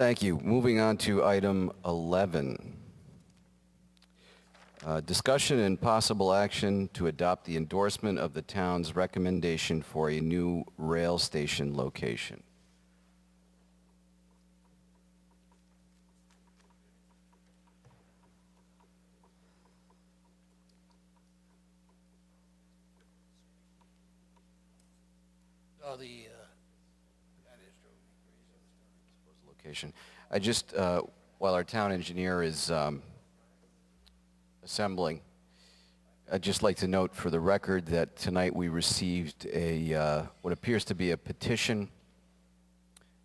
Thank you. Moving on to item 11. Discussion and possible action to adopt the endorsement of the town's recommendation for a new rail station location. Oh, that is Location. I just, while our town engineer is assembling, I'd just like to note for the record that tonight we received a, what appears to be a petition.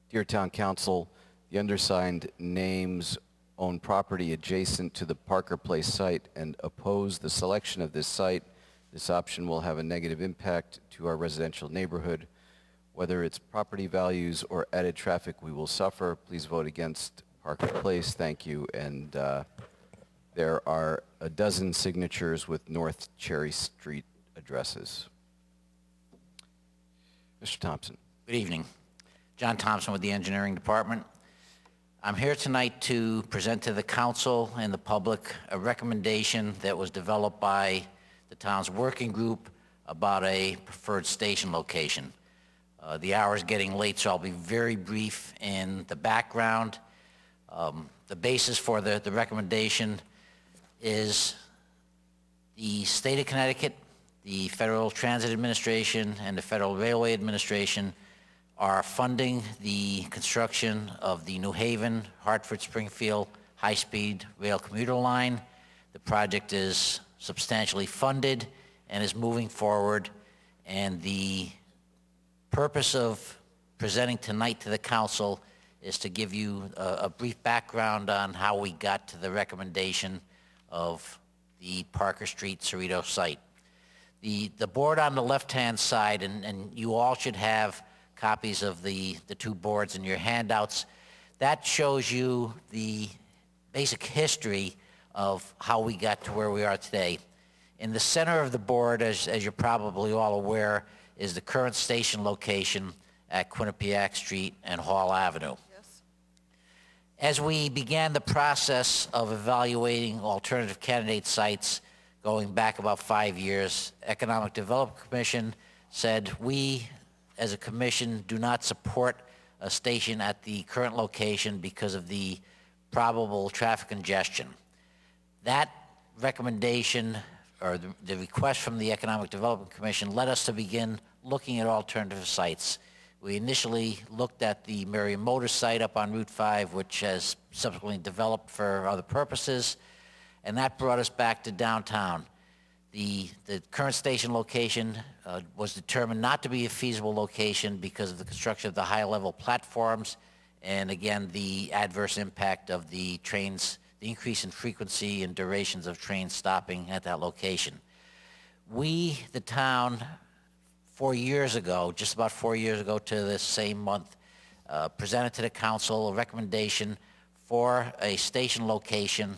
Dear Town Council, the undersigned names own property adjacent to the Parker Place site and oppose the selection of this site. This option will have a negative impact to our residential neighborhood. Whether it's property values or added traffic, we will suffer. Please vote against Parker Place. Thank you. And there are a dozen signatures with North Cherry Street addresses. Mr. Thompson. Good evening. John Thompson with the Engineering Department. I'm here tonight to present to the council and the public a recommendation that was developed by the town's working group about a preferred station location. The hour is getting late, so I'll be very brief in the background. The basis for the recommendation is the state of Connecticut, the Federal Transit Administration, and the Federal Railway Administration are funding the construction of the New Haven, Hartford, Springfield high-speed rail commuter line. The project is substantially funded and is moving forward, and the purpose of presenting tonight to the council is to give you a brief background on how we got to the recommendation of the Parker Street Cerrito site. The board on the left-hand side, and you all should have copies of the two boards in your handouts, that shows you the basic history of how we got to where we are today. In the center of the board, as you're probably all aware, is the current station location at Quinnipiac Street and Hall Avenue. Yes. As we began the process of evaluating alternative candidate sites going back about 5 years, Economic Development Commission said we, as a commission, do not support a station at the current location because of the probable traffic congestion. That recommendation, or the request from the Economic Development Commission, led us to begin looking at alternative sites. We initially looked at the Merriam Motors site up on Route 5, which has subsequently developed for other purposes, and that brought us back to downtown. The current station location was determined not to be a feasible location because of the construction of the high-level platforms, and again, the adverse impact of the trains, the increase in frequency and durations of trains stopping at that location. We, the town, 4 years ago, just about 4 years ago to this same month, presented to the council a recommendation for a station location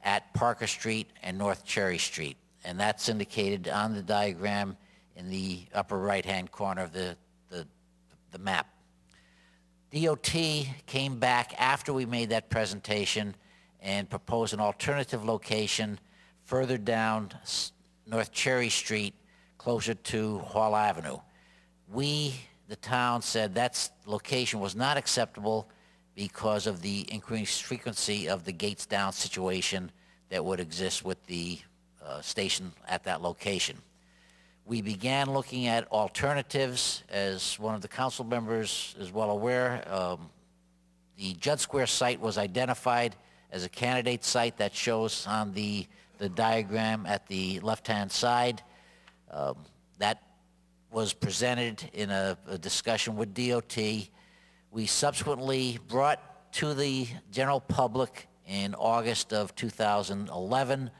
at Parker Street and North Cherry Street. And that's indicated on the diagram in the upper right-hand corner of the map. DOT came back after we made that presentation and proposed an alternative location further down North Cherry Street, closer to Hall Avenue. We, the town, said that location was not acceptable because of the increased frequency of the gates down situation that would exist with the station at that location. We began looking at alternatives. As one of the council members is well aware, the Judd Square site was identified as a candidate site that shows on the diagram at the left-hand side. That was presented in a discussion with DOT. We subsequently brought to the general public in August of 2011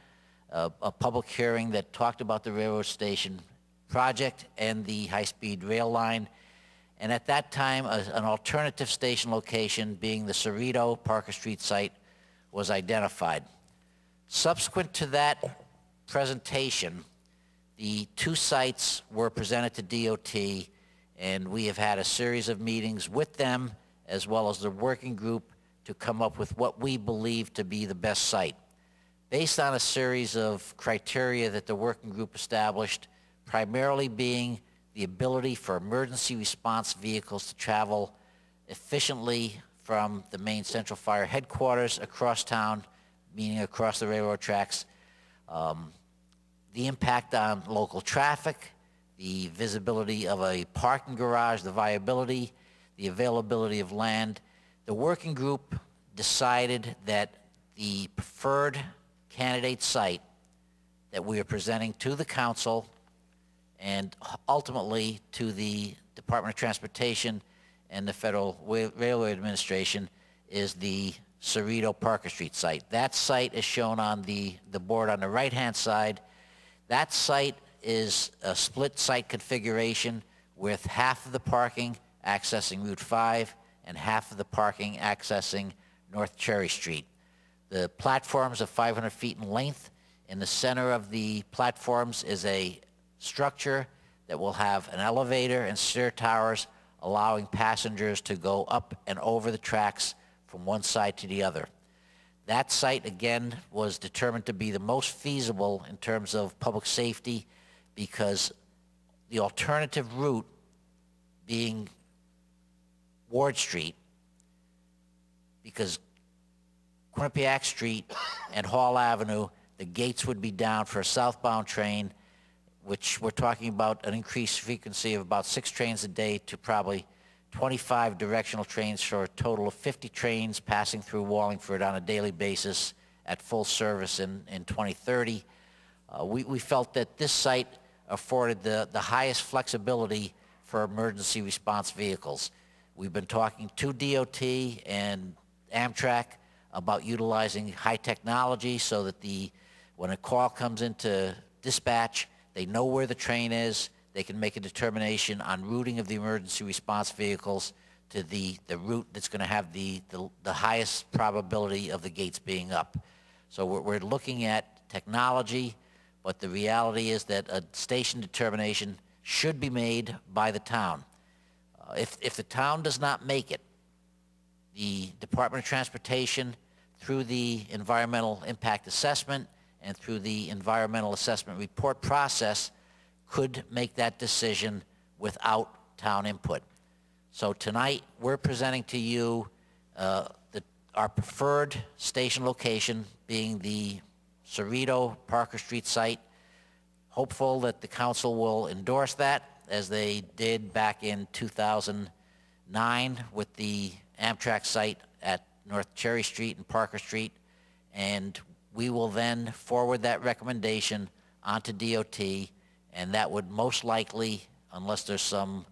a public hearing that talked about the railroad station project and the high-speed rail line. And at that time, an alternative station location, being the Cerrito Parker Street site, was identified. Subsequent to that presentation, the two sites were presented to DOT, and we have had a series of meetings with them, as well as the working group, to come up with what we believe to be the best site. Based on a series of criteria that the working group established, primarily being the ability for emergency response vehicles to travel efficiently from the main Central Fire headquarters across town, meaning across the railroad tracks, the impact on local traffic, the visibility of a parking garage, the viability, the availability of land. The working group decided that the preferred candidate site that we are presenting to the council and ultimately to the Department of Transportation and the Federal Railroad Administration is the Cerrito Parker Street site. That site is shown on the board on the right-hand side. That site is a split site configuration with half of the parking accessing Route 5 and half of the parking accessing North Cherry Street. The platforms are 500 feet in length. In the center of the platforms is a structure that will have an elevator and stair towers allowing passengers to go up and over the tracks from one side to the other. That site, again, was determined to be the most feasible in terms of public safety because the alternative route being Ward Street, because Quinnipiac Street and Hall Avenue, the gates would be down for a southbound train, which we're talking about an increased frequency of about 6 trains a day to probably 25 directional trains for a total of 50 trains passing through Wallingford on a daily basis at full service in 2030. We felt that this site afforded the highest flexibility for emergency response vehicles. We've been talking to DOT and Amtrak about utilizing high technology so that when a call comes into dispatch, they know where the train is. They can make a determination on routing of the emergency response vehicles to the route that's going to have the highest probability of the gates being up. So we're looking at technology, but the reality is that a station determination should be made by the town. If the town does not make it, the Department of Transportation, through the environmental impact assessment and through the environmental assessment report process, could make that decision without town input. So tonight, we're presenting to you our preferred station location being the Cerrito Parker Street site. Hopeful that the council will endorse that, as they did back in 2009 with the Amtrak site at North Cherry Street and Parker Street. And we will then forward that recommendation onto DOT, and that would most likely, unless there's some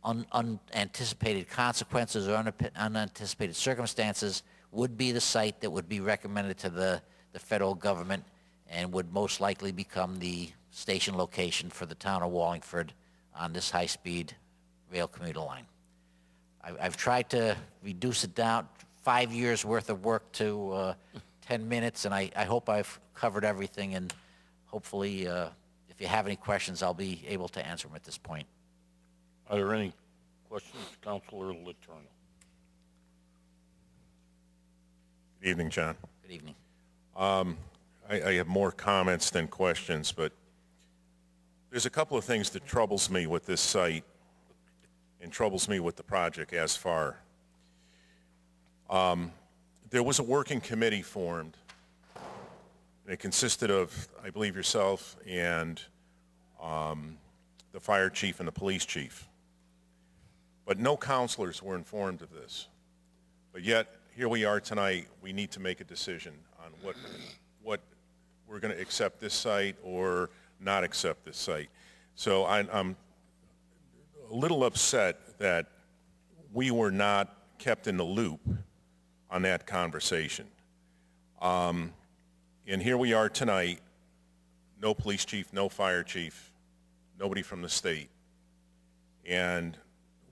unanticipated consequences or unanticipated circumstances, would be the site that would be recommended to the federal government and would most likely become the station location for the town of Wallingford on this high-speed rail commuter line. I've tried to reduce it down 5 years worth of work to 10 minutes, and I hope I've covered everything, and hopefully if you have any questions, I'll be able to answer them at this point. Are there any questions, Councilor Letourneau? Good evening, John. Good evening. I have more comments than questions, but there's a couple of things that troubles me with this site and troubles me with the project as far. There was a working committee formed, and it consisted of, I believe, yourself and the fire chief and the police chief. But no counselors were informed of this. But yet, here we are tonight, we need to make a decision on what we're going to accept this site or not accept this site. So I'm a little upset that we were not kept in the loop on that conversation. And here we are tonight, no police chief, no fire chief, nobody from the state. And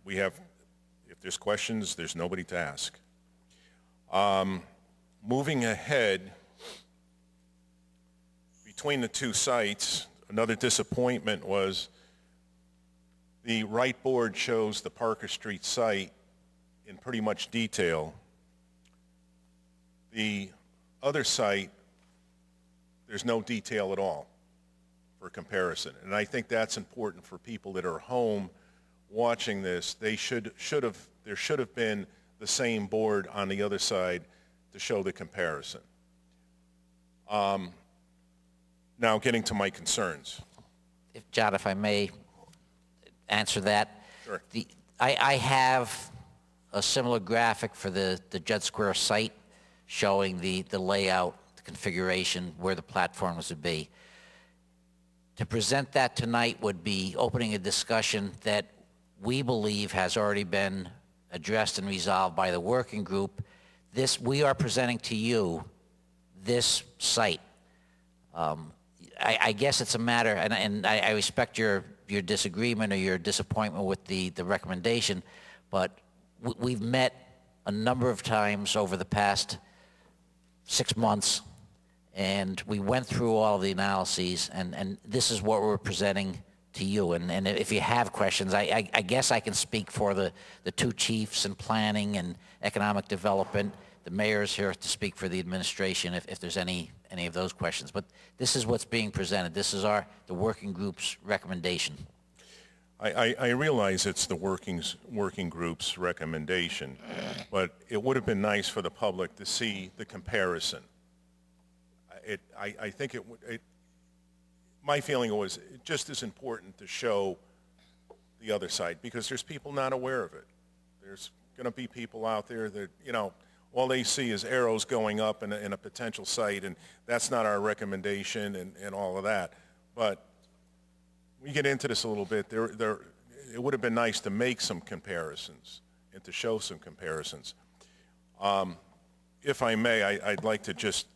we have, if there's questions, there's nobody to ask. Moving ahead, between the two sites, another disappointment was the right board shows the Parker Street site in pretty much detail, The other site, there's no detail at all for comparison. And I think that's important for people that are home watching this. There should have been the same board on the other side to show the comparison. Now getting to my concerns. John, if I may answer that. Sure. I have a similar graphic for the Judd Square site showing the layout, the configuration, where the platforms would be. To present that tonight would be opening a discussion that we believe has already been addressed and resolved by the working group. We are presenting to you this site. I guess it's a matter, and I respect your disagreement or your disappointment with the recommendation, but we've met a number of times over the past 6 months, and we went through all the analyses, and this is what we're presenting to you. And if you have questions, I guess I can speak for the two chiefs in planning and economic development. The mayor's here to speak for the administration if there's any of those questions. But this is what's being presented. This is the working group's recommendation. I realize it's the working group's recommendation, but it would have been nice for the public to see the comparison. I think my feeling was just as important to show the other side, because there's people not aware of it. There's going to be people out there that, all they see is arrows going up in a potential site, and that's not our recommendation and all of that. But we get into this a little bit. It would have been nice to make some comparisons and to show some comparisons. If I may, I'd like to just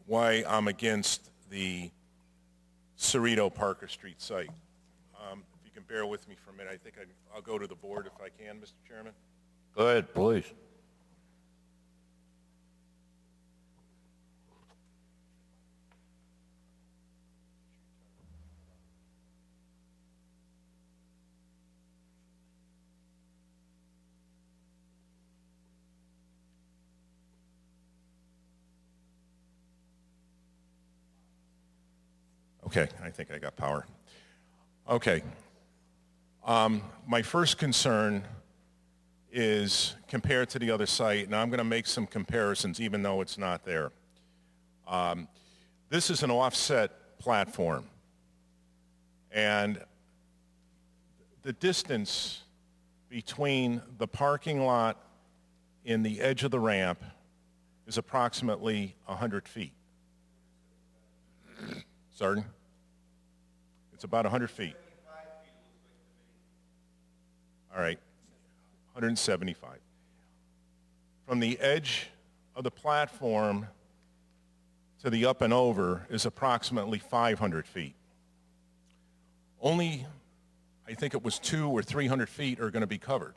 why I'm against the Cerrito Parker Street site. If you can bear with me for a minute, I think I'll go to the board if I can, Mr. Chairman. Go ahead, please. Okay, I think I got power. Okay. My first concern is compared to the other site, and I'm going to make some comparisons even though it's not there. This is an offset platform, and the distance between the parking lot and the edge of the ramp is approximately 100 feet. Pardon? It's about 100 feet. All right, 175. From the edge of the platform to the up and over is approximately 500 feet. Only, I think it was 200 or 300 feet are going to be covered.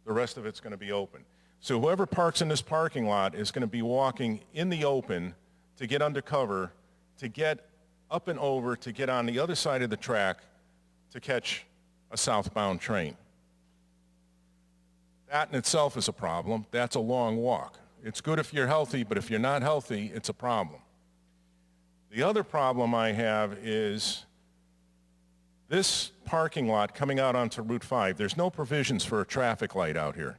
The rest of it's going to be open. So whoever parks in this parking lot is going to be walking in the open to get under cover, to get up and over, to get on the other side of the track to catch a southbound train. That in itself is a problem. That's a long walk. It's good if you're healthy, but if you're not healthy, it's a problem. The other problem I have is this parking lot coming out onto Route 5, there's no provisions for a traffic light out here.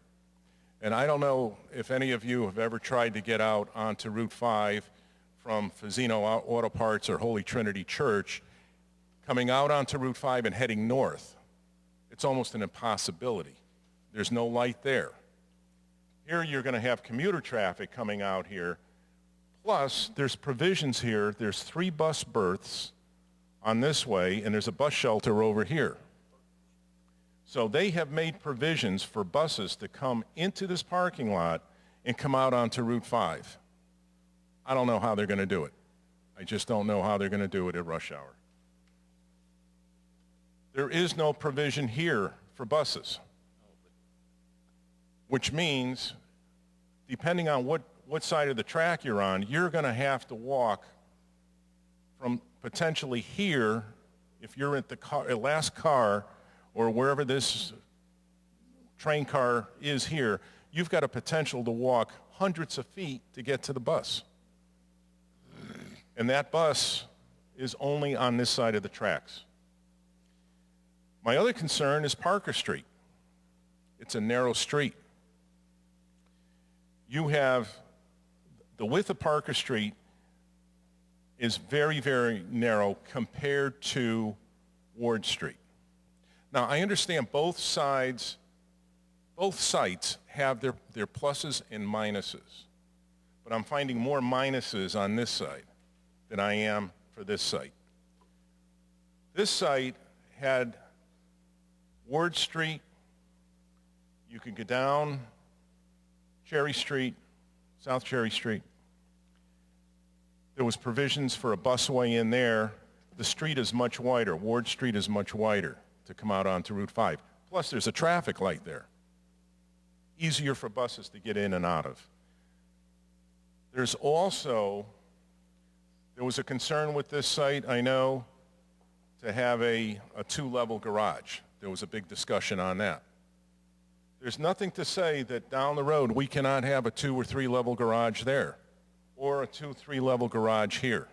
And I don't know if any of you have ever tried to get out onto Route 5 from Fazzino Auto Parts or Holy Trinity Church, coming out onto Route 5 and heading north. It's almost an impossibility. There's no light there. Here you're going to have commuter traffic coming out here. Plus, there's provisions here. There's 3 bus berths on this way, and there's a bus shelter over here. So they have made provisions for buses to come into this parking lot and come out onto Route 5. I don't know how they're going to do it. I just don't know how they're going to do it at rush hour. There is no provision here for buses, which means, depending on what side of the track you're on, you're going to have to walk from potentially here, if you're at the last car, or wherever this train car is here, you've got a potential to walk hundreds of feet to get to the bus. And that bus is only on this side of the tracks. My other concern is Parker Street. It's a narrow street. You have the width of Parker Street is very, very narrow compared to Ward Street. Now, I understand both sites have their pluses and minuses, but I'm finding more minuses on this side than I am for this site. This site had Ward Street, you could go down Cherry Street, South Cherry Street. There was provisions for a busway in there. The street is much wider. Ward Street is much wider to come out onto Route 5. Plus, there's a traffic light there. Easier for buses to get in and out of. There's also, there was a concern with this site, I know, to have a two-level garage. There was a big discussion on that. There's nothing to say that down the road we cannot have a 2 or 3 level garage there, or a 2, 3 level garage here.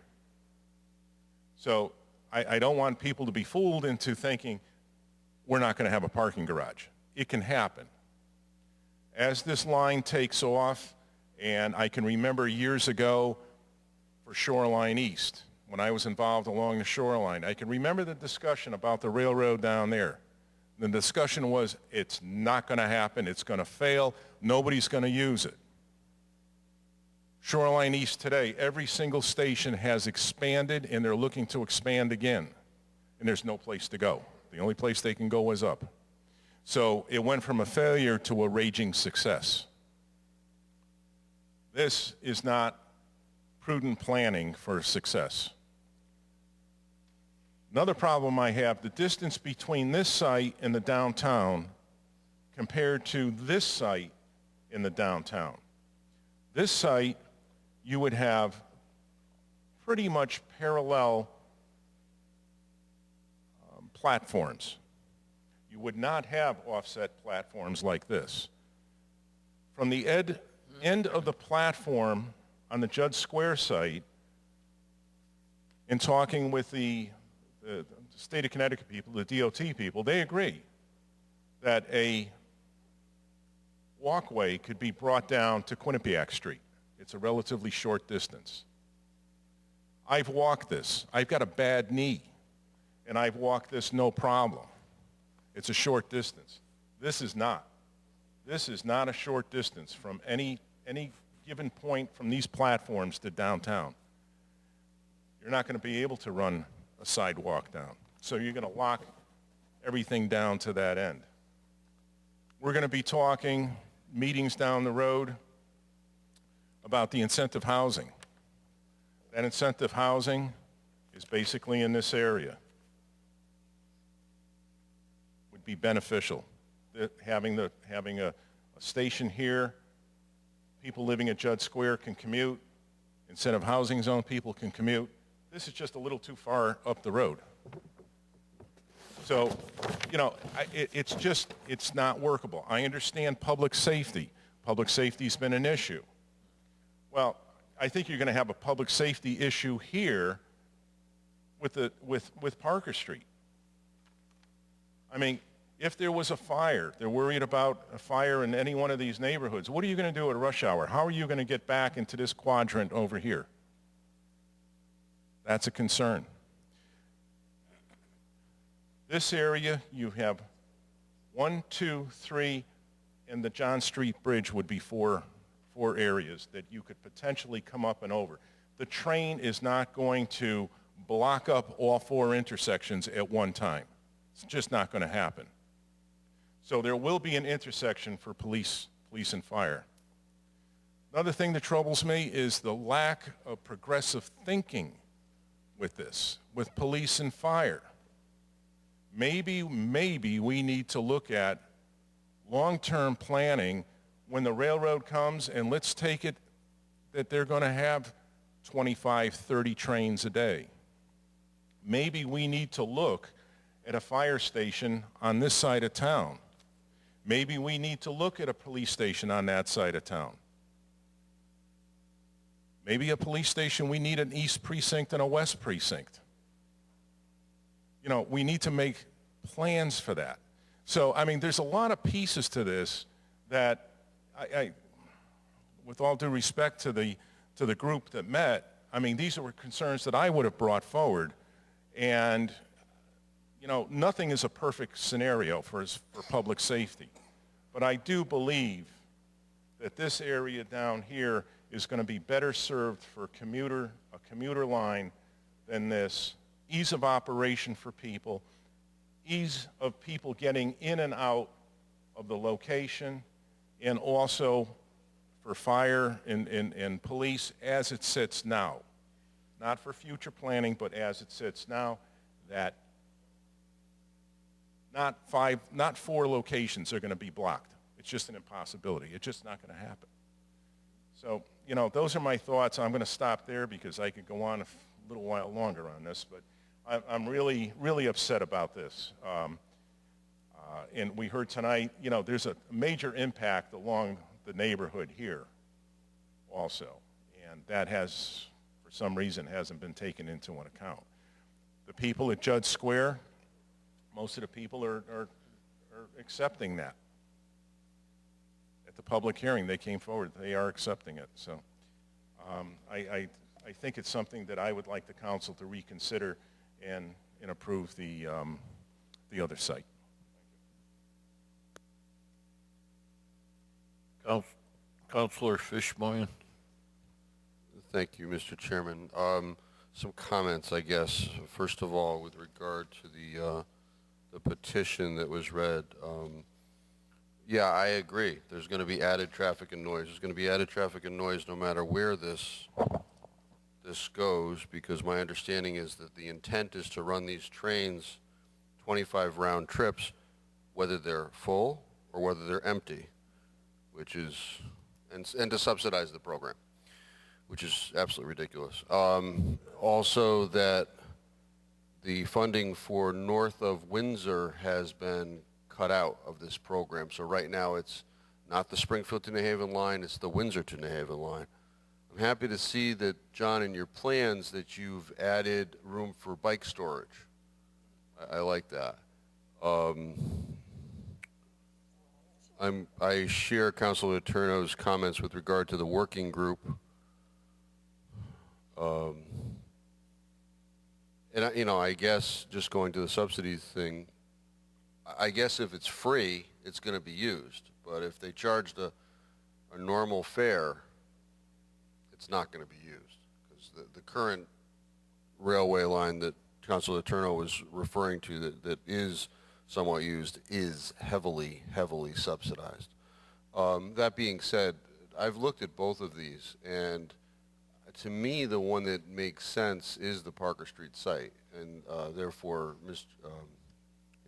So I don't want people to be fooled into thinking we're not going to have a parking garage. It can happen. As this line takes off, and I can remember years ago for Shoreline East, when I was involved along the shoreline, I can remember the discussion about the railroad down there. The discussion was, it's not going to happen, it's going to fail, nobody's going to use it. Shoreline East today, every single station has expanded, and they're looking to expand again, and there's no place to go. The only place they can go is up. So it went from a failure to a raging success. This is not prudent planning for success. Another problem I have, the distance between this site and the downtown compared to this site in the downtown. This site, you would have pretty much parallel platforms. You would not have offset platforms like this. From the end of the platform on the Judd Square site, in talking with the state of Connecticut people, the DOT people, they agree that a walkway could be brought down to Quinnipiac Street. It's a relatively short distance. I've walked this. I've got a bad knee, and I've walked this no problem. It's a short distance. This is not. This is not a short distance from any given point from these platforms to downtown. You're not going to be able to run a sidewalk down. So you're going to lock everything down to that end. We're going to be talking meetings down the road about the incentive housing. That incentive housing is basically in this area. Would be beneficial. Having a station here, people living at Judd Square can commute. Incentive housing zone people can commute. This is just a little too far up the road. So, you know, it's not workable. I understand public safety. Public safety's been an issue. Well, I think you're going to have a public safety issue here with Parker Street. I mean, if there was a fire, they're worried about a fire in any one of these neighborhoods. What are you going to do at rush hour? How are you going to get back into this quadrant over here? That's a concern. This area, you have 1, 2, 3, and the John Street Bridge would be four areas that you could potentially come up and over. The train is not going to block up all 4 intersections at one time. It's just not going to happen. So there will be an intersection for police and fire. Another thing that troubles me is the lack of progressive thinking with this, with police and fire. Maybe we need to look at long-term planning when the railroad comes, and let's take it that they're going to have 25, 30 trains a day. Maybe we need to look at a fire station on this side of town. Maybe we need to look at a police station on that side of town. Maybe a police station, we need an east precinct and a west precinct. You know, we need to make plans for that. So, I mean, there's a lot of pieces to this that I with all due respect to the group that met, I mean, these were concerns that I would have brought forward. And, you know, nothing is a perfect scenario for public safety. But I do believe that this area down here is going to be better served for a commuter line than this. Ease of operation for people, ease of people getting in and out of the location, and also for fire and police as it sits now. Not for future planning, but as it sits now, that not 4 locations are going to be blocked. It's just an impossibility. It's just not going to happen. So, you know, those are my thoughts. I'm going to stop there because I could go on a little while longer on this, but I'm really, really upset about this. And we heard tonight, you know, there's a major impact along the neighborhood here also. And that has, for some reason, hasn't been taken into account. The people at Judd Square, most of the people are accepting that. At the public hearing, they came forward. They are accepting it. So I think it's something that I would like the council to reconsider and approve the other site. Councilor Fishmoyan? Thank you, Mr. Chairman. Some comments, I guess. First of all, with regard to the petition that was read, yeah, I agree. There's going to be added traffic and noise. There's going to be added traffic and noise no matter where this goes, because my understanding is that the intent is to run these trains 25 round trips, whether they're full or whether they're empty, which is, and to subsidize the program, which is absolutely ridiculous. Also that the funding for north of Windsor has been cut out of this program. So right now it's not the Springfield to New Haven line, it's the Windsor to New Haven line. I'm happy to see that, John, in your plans that you've added room for bike storage. I like that. I share Councilor Turno's comments with regard to the working group. And you know, I guess just going to the subsidies thing, I guess if it's free, it's going to be used. But if they charged a normal fare, it's not going to be used, because the current railway line that Councilor Turno was referring to that is somewhat used is heavily subsidized. That being said, I've looked at both of these, and to me, the one that makes sense is the Parker Street site, and therefore, you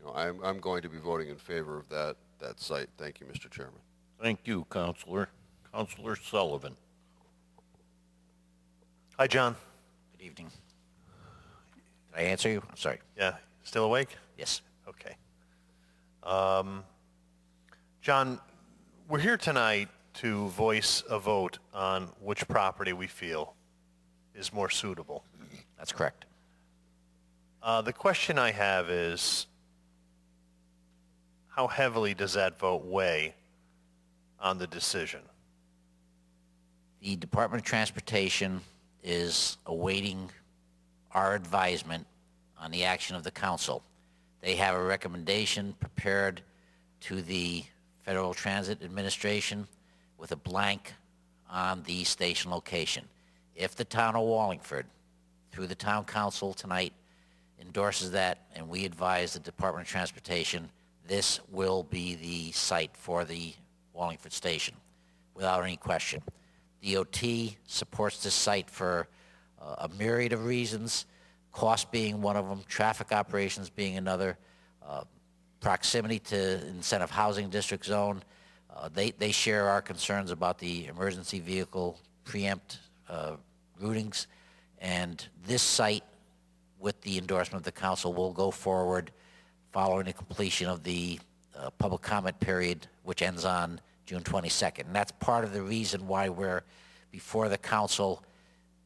know, I'm going to be voting in favor of that site. Thank you, Mr. Chairman. Thank you, Councilor. Councilor Sullivan? Hi, John. Good evening. Did I answer you? I'm sorry. Yeah, still awake? Yes. Okay. John, we're here tonight to voice a vote on which property we feel is more suitable. That's correct. The question I have is, how heavily does that vote weigh on the decision? The Department of Transportation is awaiting our advisement on the action of the council. They have a recommendation prepared to the Federal Transit Administration with a blank on the station location. If the town of Wallingford, through the town council tonight, endorses that and we advise the Department of Transportation, this will be the site for the Wallingford station, without any question. DOT supports this site for a myriad of reasons, cost being one of them, traffic operations being another, proximity to incentive housing district zone. They share our concerns about the emergency vehicle preempt routings, and this site, with the endorsement of the council, will go forward following the completion of the public comment period, which ends on June 22nd. And that's part of the reason why we're before the council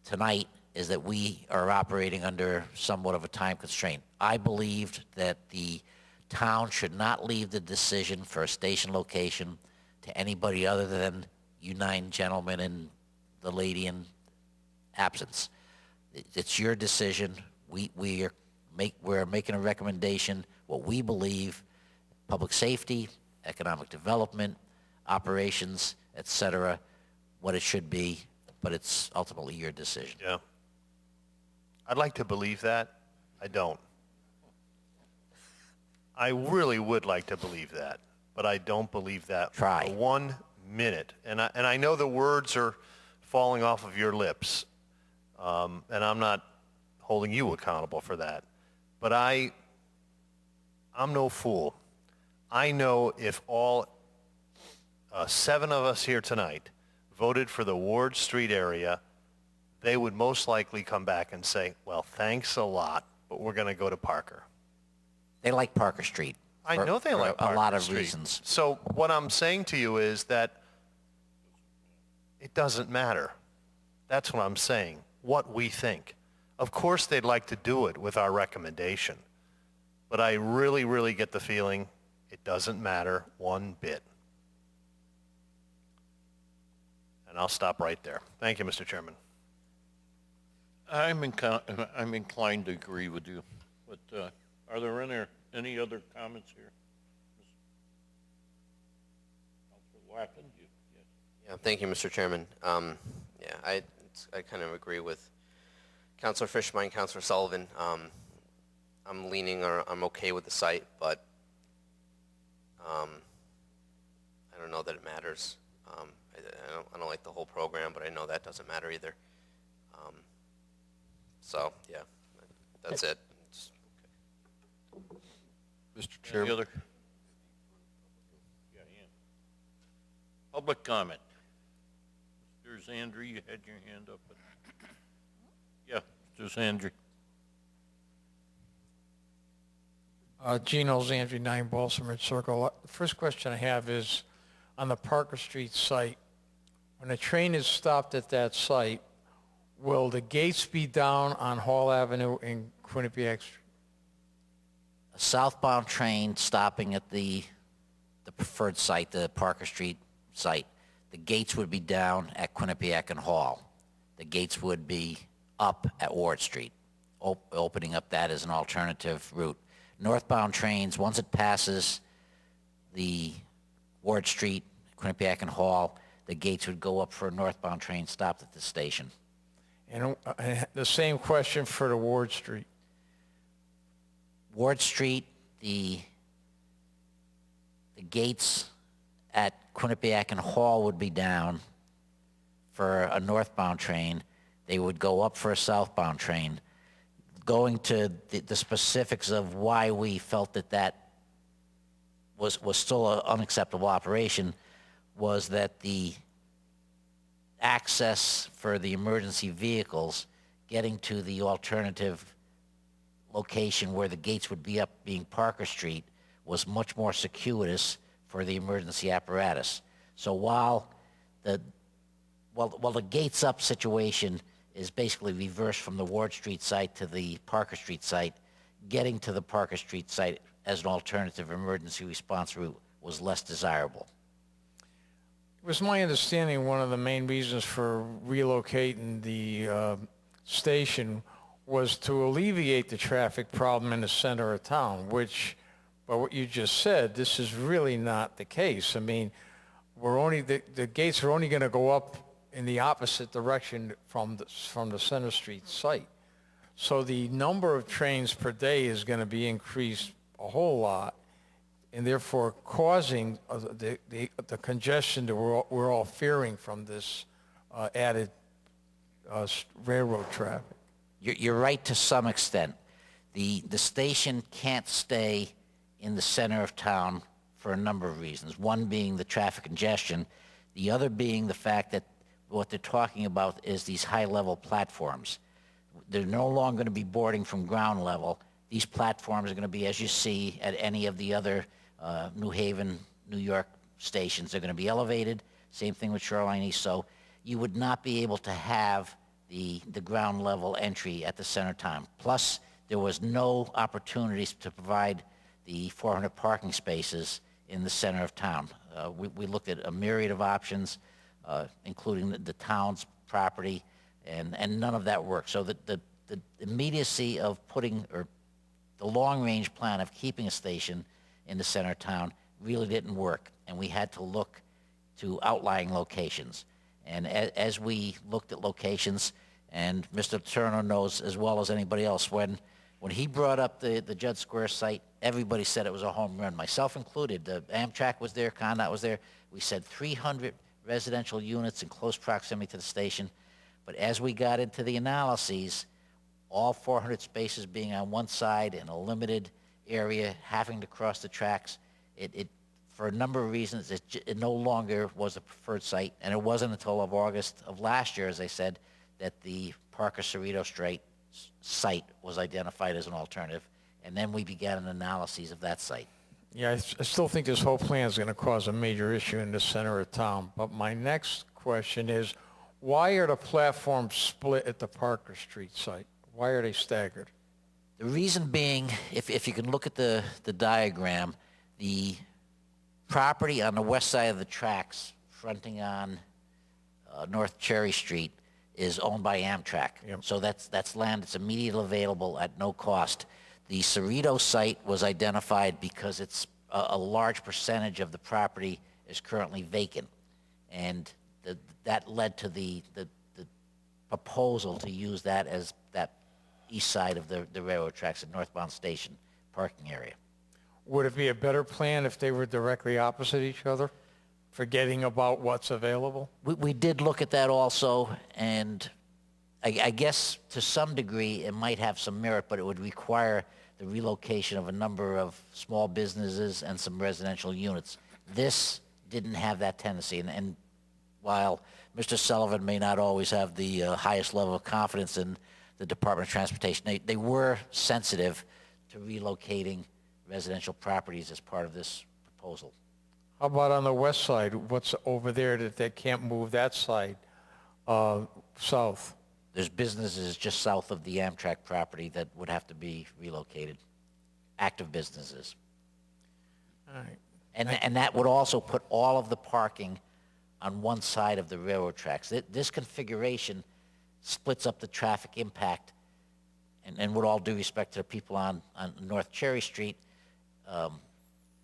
tonight, is that we are operating under somewhat of a time constraint. I believed that the town should not leave the decision for a station location to anybody other than you 9 gentlemen and the lady in absence. It's your decision. We're making a recommendation, what we believe, public safety, economic development, operations, et cetera, what it should be, but it's ultimately your decision. Yeah. I'd like to believe that. I don't. I really would like to believe that, but I don't believe that Try. for 1 minute. And I know the words are falling off of your lips, and I'm not holding you accountable for that. But I'm no fool. I know if all 7 of us here tonight voted for the Ward Street area, they would most likely come back and say, well, thanks a lot, but we're going to go to Parker. They like Parker Street. I for- know they for like Parker a lot of Street. reasons. So what I'm saying to you is that it doesn't matter. That's what I'm saying, what we think. Of course they'd like to do it with our recommendation, but I really, really get the feeling it doesn't matter one bit. And I'll stop right there. Thank you, Mr. Chairman. I'm inclined to agree with you, but are there any other comments here? Councilor Lappin, yes. Yeah, thank you, Mr. Chairman. I kind of agree with Councilor Fishbein, Councilor Sullivan. I'm leaning, or I'm okay with the site, but I don't know that it matters. I don't like the whole program, but I know that doesn't matter either. So yeah, that's it. Mr. Any Chairman, other? Yeah, Ian. Public comment. Mr. Zandri, you had your hand up. Yeah, Mr. Zandri. Gino Zandri, 9 Balsam Ridge Circle. The first question I have is, on the Parker Street site, when a train is stopped at that site, will the gates be down on Hall Avenue and Quinnipiac Street? A southbound train stopping at the preferred site, the Parker Street site, the gates would be down at Quinnipiac and Hall. The gates would be up at Ward Street, opening up that as an alternative route. Northbound trains, once it passes the Ward Street, Quinnipiac and Hall, the gates would go up for a northbound train stopped at the station. And the same question for the Ward Street. Ward Street, the gates at Quinnipiac and Hall would be down for a northbound train. They would go up for a southbound train. Going to the specifics of why we felt that was still an unacceptable operation was that the access for the emergency vehicles getting to the alternative location where the gates would be up, being Parker Street, was much more circuitous for the emergency apparatus. So while the gates up situation is basically reversed from the Ward Street site to the Parker Street site, getting to the Parker Street site as an alternative emergency response route was less desirable. It was my understanding one of the main reasons for relocating the station was to alleviate the traffic problem in the center of town, which, by what you just said, this is really not the case. I mean, the gates are only going to go up in the opposite direction from the Center Street site. So the number of trains per day is going to be increased a whole lot, and therefore causing the congestion that we're all fearing from this added railroad traffic. You're right to some extent. The station can't stay in the center of town for a number of reasons. One being the traffic congestion, the other being the fact that what they're talking about is these high-level platforms. They're no longer going to be boarding from ground level. These platforms are going to be, as you see, at any of the other New Haven, New York stations. They're going to be elevated. Same thing with Shoreline East. So you would not be able to have the ground level entry at the center town. Plus, there was no opportunities to provide the 400 parking spaces in the center of town. We looked at a myriad of options, including the town's property, and none of that worked. So the immediacy of putting, or the long-range plan of keeping a station in the center of town really didn't work, and we had to look to outlying locations. And as we looked at locations, and Mr. Turner knows as well as anybody else, when he brought up the Judd Square site, everybody said it was a home run, myself included. The Amtrak was there, Condot was there. We said 300 residential units in close proximity to the station. But as we got into the analyses, all 400 spaces being on one side in a limited area, having to cross the tracks, it for a number of reasons, it no longer was a preferred site. And it wasn't until of August of last year, as I said, that the Parker-Cerrito Strait site was identified as an alternative. And then we began an analysis of that site. Yeah, I still think this whole plan is going to cause a major issue in the center of town. But my next question is, why are the platforms split at the Parker Street site? Why are they staggered? The reason being, if you can look at the diagram, the property on the west side of the tracks fronting on North Cherry Street is owned by Amtrak. Yep. So that's land that's immediately available at no cost. The Cerrito site was identified because it's a large percentage of the property is currently vacant. And that led to the proposal to use that as that east side of the railroad tracks at northbound station parking area. Would it be a better plan if they were directly opposite each other, forgetting about what's available? We did look at that also, and I guess to some degree it might have some merit, but it would require the relocation of a number of small businesses and some residential units. This didn't have that tendency, and while Mr. Sullivan may not always have the highest level of confidence in the Department of Transportation, they were sensitive to relocating residential properties as part of this proposal. How about on the west side? What's over there that they can't move that side south? There's businesses just south of the Amtrak property that would have to be relocated, active businesses. All right. And that would also put all of the parking on one side of the railroad tracks. This configuration splits up the traffic impact, and with all due respect to the people on North Cherry Street,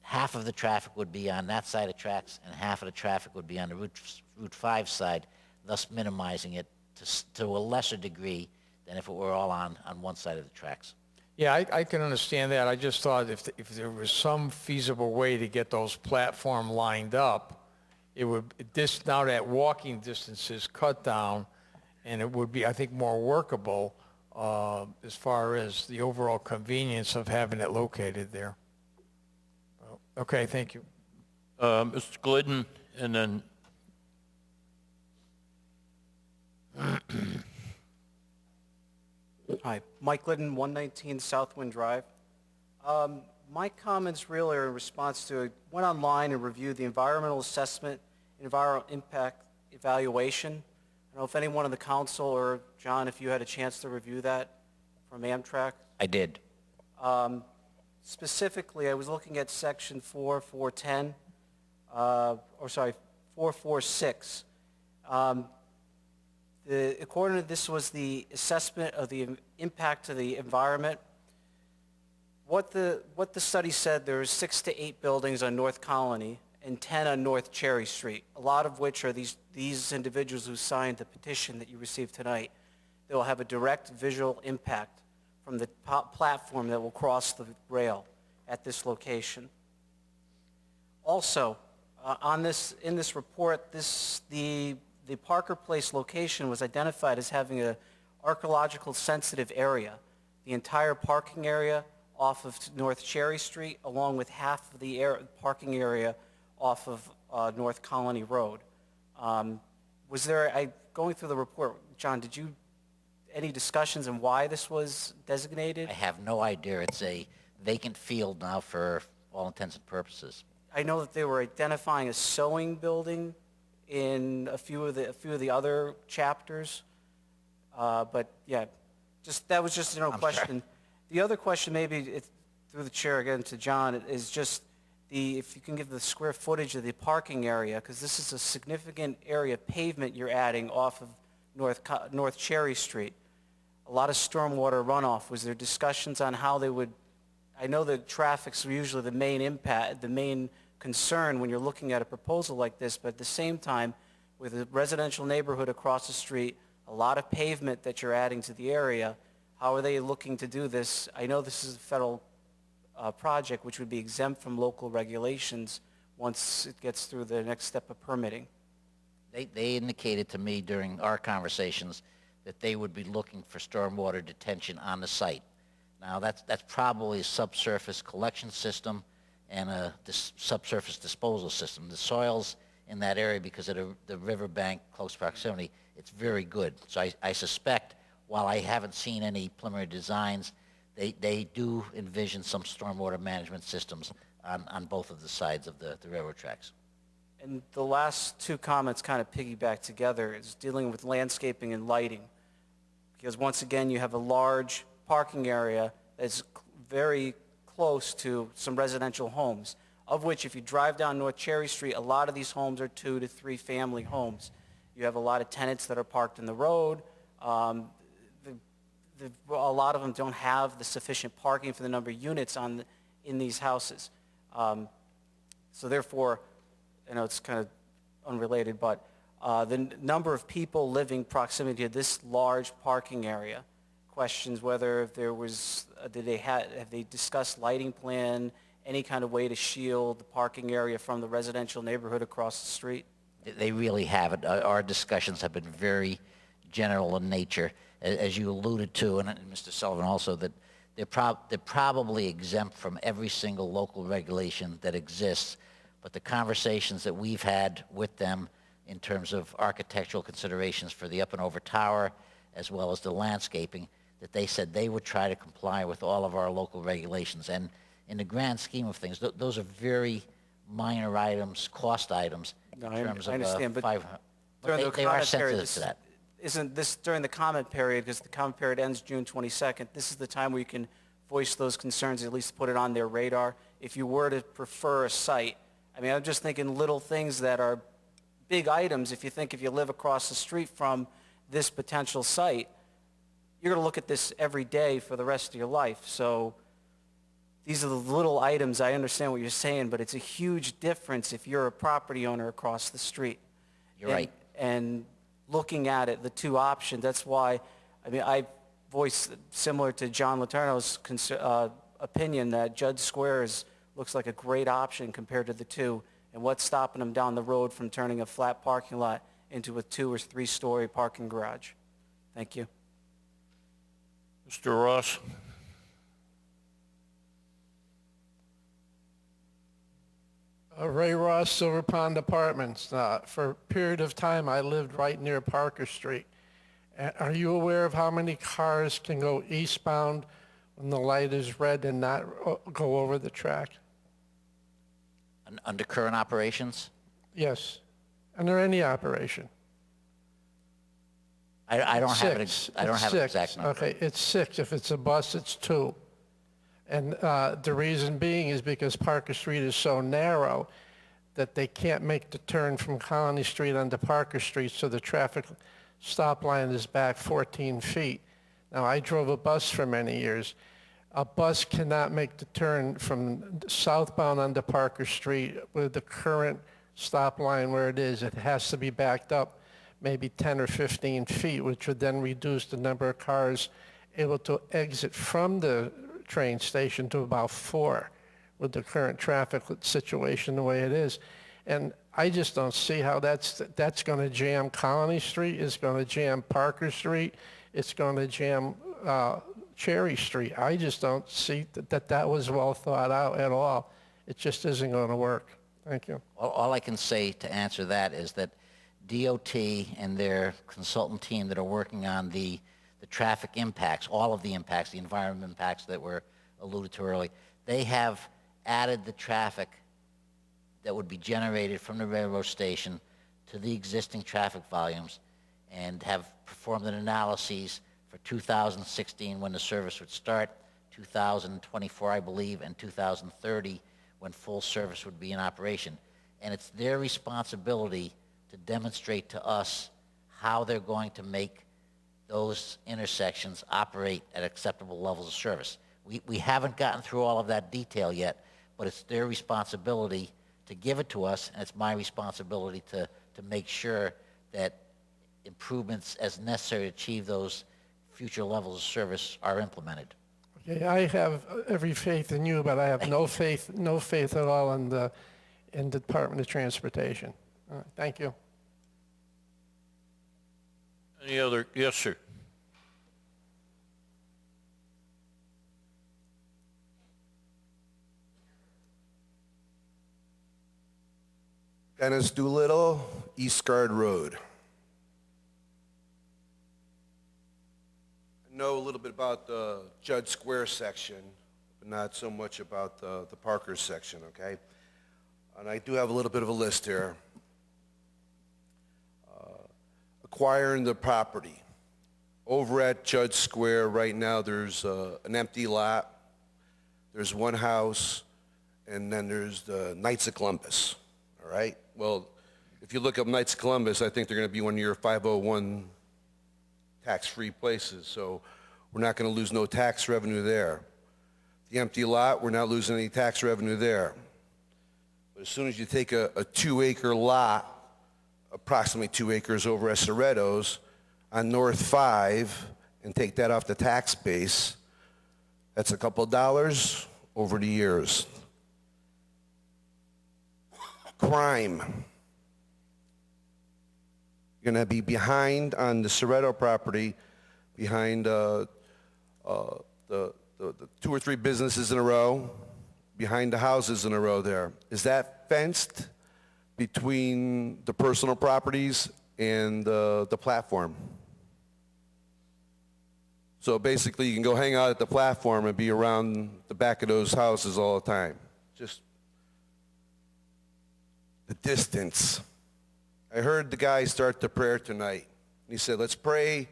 half of the traffic would be on that side of tracks, and half of the traffic would be on the Route 5 side, thus minimizing it to a lesser degree than if it were all on one side of the tracks. Yeah, I can understand that. I just thought if there was some feasible way to get those platform lined up, it would, now that walking distance is cut down, and it would be, I think, more workable as far as the overall convenience of having it located there. Okay, thank you. Mr. Glidden, and then Hi, Mike Glidden, 119 Southwind Drive. My comments really are in response to, I went online and reviewed the environmental assessment, environmental impact evaluation. I don't know if anyone on the council or John, if you had a chance to review that from Amtrak. I did. Specifically, I was looking at section 4.410, 4.4.6. According to this was the assessment of the impact to the environment. What the study said, there are 6 to 8 buildings on North Colony and 10 on North Cherry Street, a lot of which are these individuals who signed the petition that you received tonight. They will have a direct visual impact from the platform that will cross the rail at this location. Also, in this report, the Parker Place location was identified as having an archaeological sensitive area. The entire parking area off of North Cherry Street, along with half of the parking area off of North Colony Road. Was there, going through the report, John, did you, any discussions on why this was designated? I have no idea. It's a vacant field now for all intents and purposes. I know that they were identifying a sewing building in a few of the other chapters. But yeah, that was just a general I'm sorry. question. The other question, maybe through the chair again to John, is just if you can give the square footage of the parking area, because this is a significant area of pavement you're adding off of North Cherry Street. A lot of stormwater runoff. Was there discussions on how they would? I know that traffic's usually the main impact, the main concern when you're looking at a proposal like this, but at the same time, with a residential neighborhood across the street, a lot of pavement that you're adding to the area, how are they looking to do this? I know this is a federal project which would be exempt from local regulations once it gets through the next step of permitting. They indicated to me during our conversations that they would be looking for stormwater detention on the site. Now, that's probably a subsurface collection system and a subsurface disposal system. The soils in that area, because of the riverbank close proximity, it's very good. So I suspect, while I haven't seen any preliminary designs, they do envision some stormwater management systems on both of the sides of the railroad tracks. And the last two comments kind of piggyback together is dealing with landscaping and lighting. Because once again, you have a large parking area that's very close to some residential homes, of which if you drive down North Cherry Street, a lot of these homes are 2 to 3 family homes. You have a lot of tenants that are parked in the road. A lot of them don't have the sufficient parking for the number of units in these houses. So therefore, I know it's kind of unrelated, but the number of people living proximity to this large parking area, questions whether if there was, have they discussed lighting plan, any kind of way to shield the parking area from the residential neighborhood across the street? They really haven't. Our discussions have been very general in nature, as you alluded to, and Mr. Sullivan also, that they're probably exempt from every single local regulation that exists, but the conversations that we've had with them in terms of architectural considerations for the up and over tower, as well as the landscaping, that they said they would try to comply with all of our local regulations. And in the grand scheme of things, those are very minor items, cost items, in terms of I understand, but 500. during the They are comment period, sensitive to that. isn't this during the comment period, because the comment period ends June 22nd, this is the time where you can voice those concerns, at least put it on their radar. If you were to prefer a site, I mean, I'm just thinking little things that are big items. If you live across the street from this potential site, you're going to look at this every day for the rest of your life. So these are the little items. I understand what you're saying, but it's a huge difference if you're a property owner across the street. You're right. And looking at it, the two options, that's why, I mean, I voiced similar to John Letourneau's opinion that Judd Squares looks like a great option compared to the two. And what's stopping them down the road from turning a flat parking lot into a 2 or 3 story parking garage? Thank you. Mr. Ross? Ray Ross, Silver Pond Apartments. For a period of time, I lived right near Parker Street. Are you aware of how many cars can go eastbound when the light is red and not go over the track? Under current operations? Yes, under any operation. I don't have Six. I don't It's have an six. exact number. Okay, it's 6. If it's a bus, it's 2. And the reason being is because Parker Street is so narrow that they can't make the turn from Colony Street onto Parker Street, so the traffic stop line is back 14 feet. Now, I drove a bus for many years. A bus cannot make the turn from southbound onto Parker Street with the current stop line where it is. It has to be backed up maybe 10 or 15 feet, which would then reduce the number of cars able to exit from the train station to about 4 with the current traffic situation the way it is. And I just don't see how that's going to jam Colony Street, it's going to jam Parker Street, it's going to jam Cherry Street. I just don't see that was well thought out at all. It just isn't going to work. Thank you. All I can say to answer that is that DOT and their consultant team that are working on the traffic impacts, all of the impacts, the environment impacts that were alluded to earlier, they have added the traffic that would be generated from the railroad station to the existing traffic volumes and have performed an analysis for 2016 when the service would start, 2024, I believe, and 2030 when full service would be in operation. And it's their responsibility to demonstrate to us how they're going to make those intersections operate at acceptable levels of service. We haven't gotten through all of that detail yet, but it's their responsibility to give it to us, and it's my responsibility to make sure that improvements as necessary to achieve those future levels of service are implemented. Okay, I have every faith in you, but I have no faith at all in the Department of Transportation. Thank you. Any other, yes, sir. Dennis Doolittle, East Guard Road. I know a little bit about the Judd Square section, but not so much about the Parker section, okay? And I do have a little bit of a list here. Acquiring the property. Over at Judd Square right now, there's an empty lot, there's one house, and then there's the Knights of Columbus, all right? Well, if you look up Knights of Columbus, I think they're going to be one of your 501 tax-free places, so we're not going to lose no tax revenue there. The empty lot, we're not losing any tax revenue there. But as soon as you take a 2-acre lot, approximately 2 acres over at Soretto's on North 5, and take that off the tax base, that's a couple of dollars over the years. Crime. You're going to be behind on the Soretto property, behind the 2 or 3 businesses in a row, behind the houses in a row there. Is that fenced between the personal properties and the platform? So basically you can go hang out at the platform and be around the back of those houses all the time. Just the distance. I heard the guy start the prayer tonight. He said, let's pray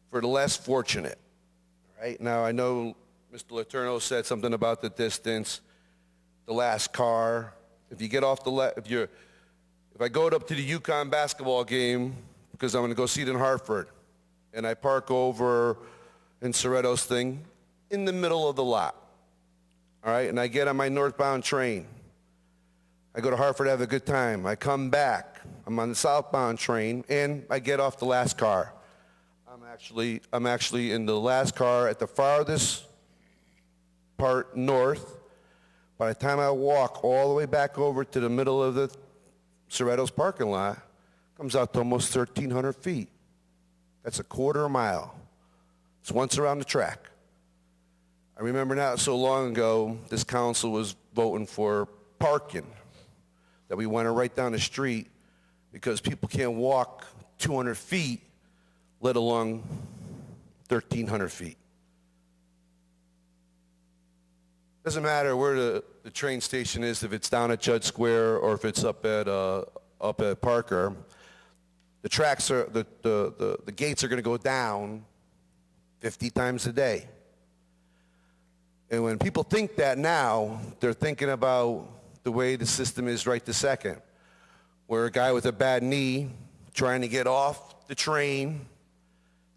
for the less fortunate. Right now I know Mr. Letourneau said something about the distance, the last car. If you get off the if I go up to the UConn basketball game, because I'm going to go see it in Hartford, and I park over in Soretto's thing in the middle of the lot, all right, and I get on my northbound train. I go to Hartford, have a good time. I come back. I'm on the southbound train, and I get off the last car. I'm actually in the last car at the farthest part north. By the time I walk all the way back over to the middle of the Soretto's parking lot, comes out to almost 1,300 feet. That's a quarter mile. It's once around the track. I remember not so long ago, this council was voting for parking, that we went right down the street because people can't walk 200 feet, let alone 1,300 feet. Doesn't matter where the train station is, if it's down at Judd Square or if it's up at Parker. The tracks are the gates are going to go down 50 times a day. And when people think that now, they're thinking about the way the system is right this second, where a guy with a bad knee trying to get off the train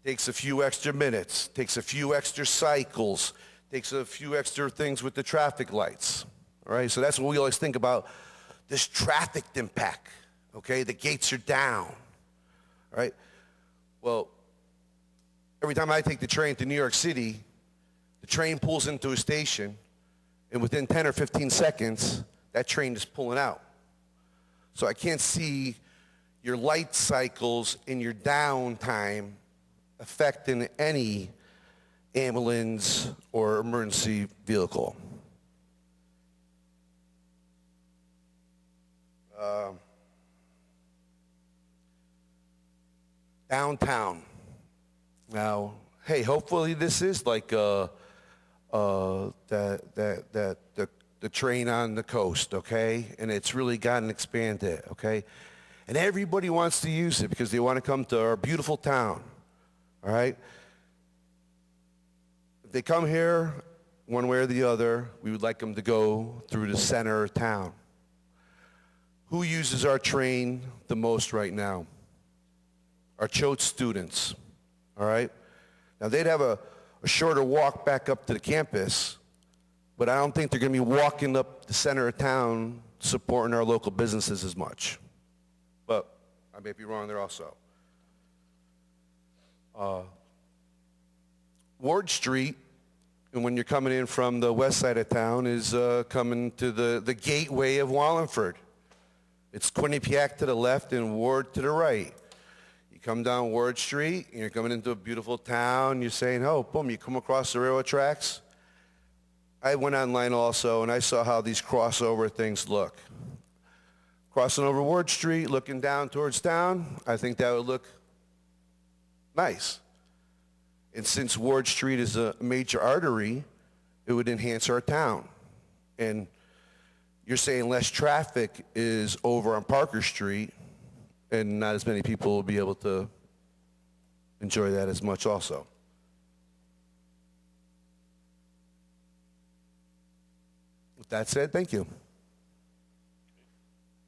takes a few extra minutes, takes a few extra cycles, takes a few extra things with the traffic lights, all right? So that's what we always think about, this traffic impact, okay? The gates are down, all right? Well, every time I take the train to New York City, the train pulls into a station, and within 10 or 15 seconds, that train is pulling out. So I can't see your light cycles in your downtime affecting any ambulance or emergency vehicle. Downtown. Now, hey, hopefully this is like the the train on the coast, okay? And it's really gotten expanded, okay? And everybody wants to use it because they want to come to our beautiful town, all right? If they come here, one way or the other, we would like them to go through the center of town. Who uses our train the most right now? Our Choate students, all right? Now, they'd have a shorter walk back up to the campus, but I don't think they're going to be walking up the center of town supporting our local businesses as much. But I may be wrong there also. Ward Street, and when you're coming in from the west side of town, is coming to the gateway of Wallingford. It's Quinnipiac to the left and Ward to the right. You come down Ward Street, and you're coming into a beautiful town. You're saying, oh, boom, you come across the railroad tracks. I went online also, and I saw how these crossover things look. Crossing over Ward Street, looking down towards town, I think that would look nice. And since Ward Street is a major artery, it would enhance our town. And you're saying less traffic is over on Parker Street, and not as many people will be able to enjoy that as much also. With that said, thank you.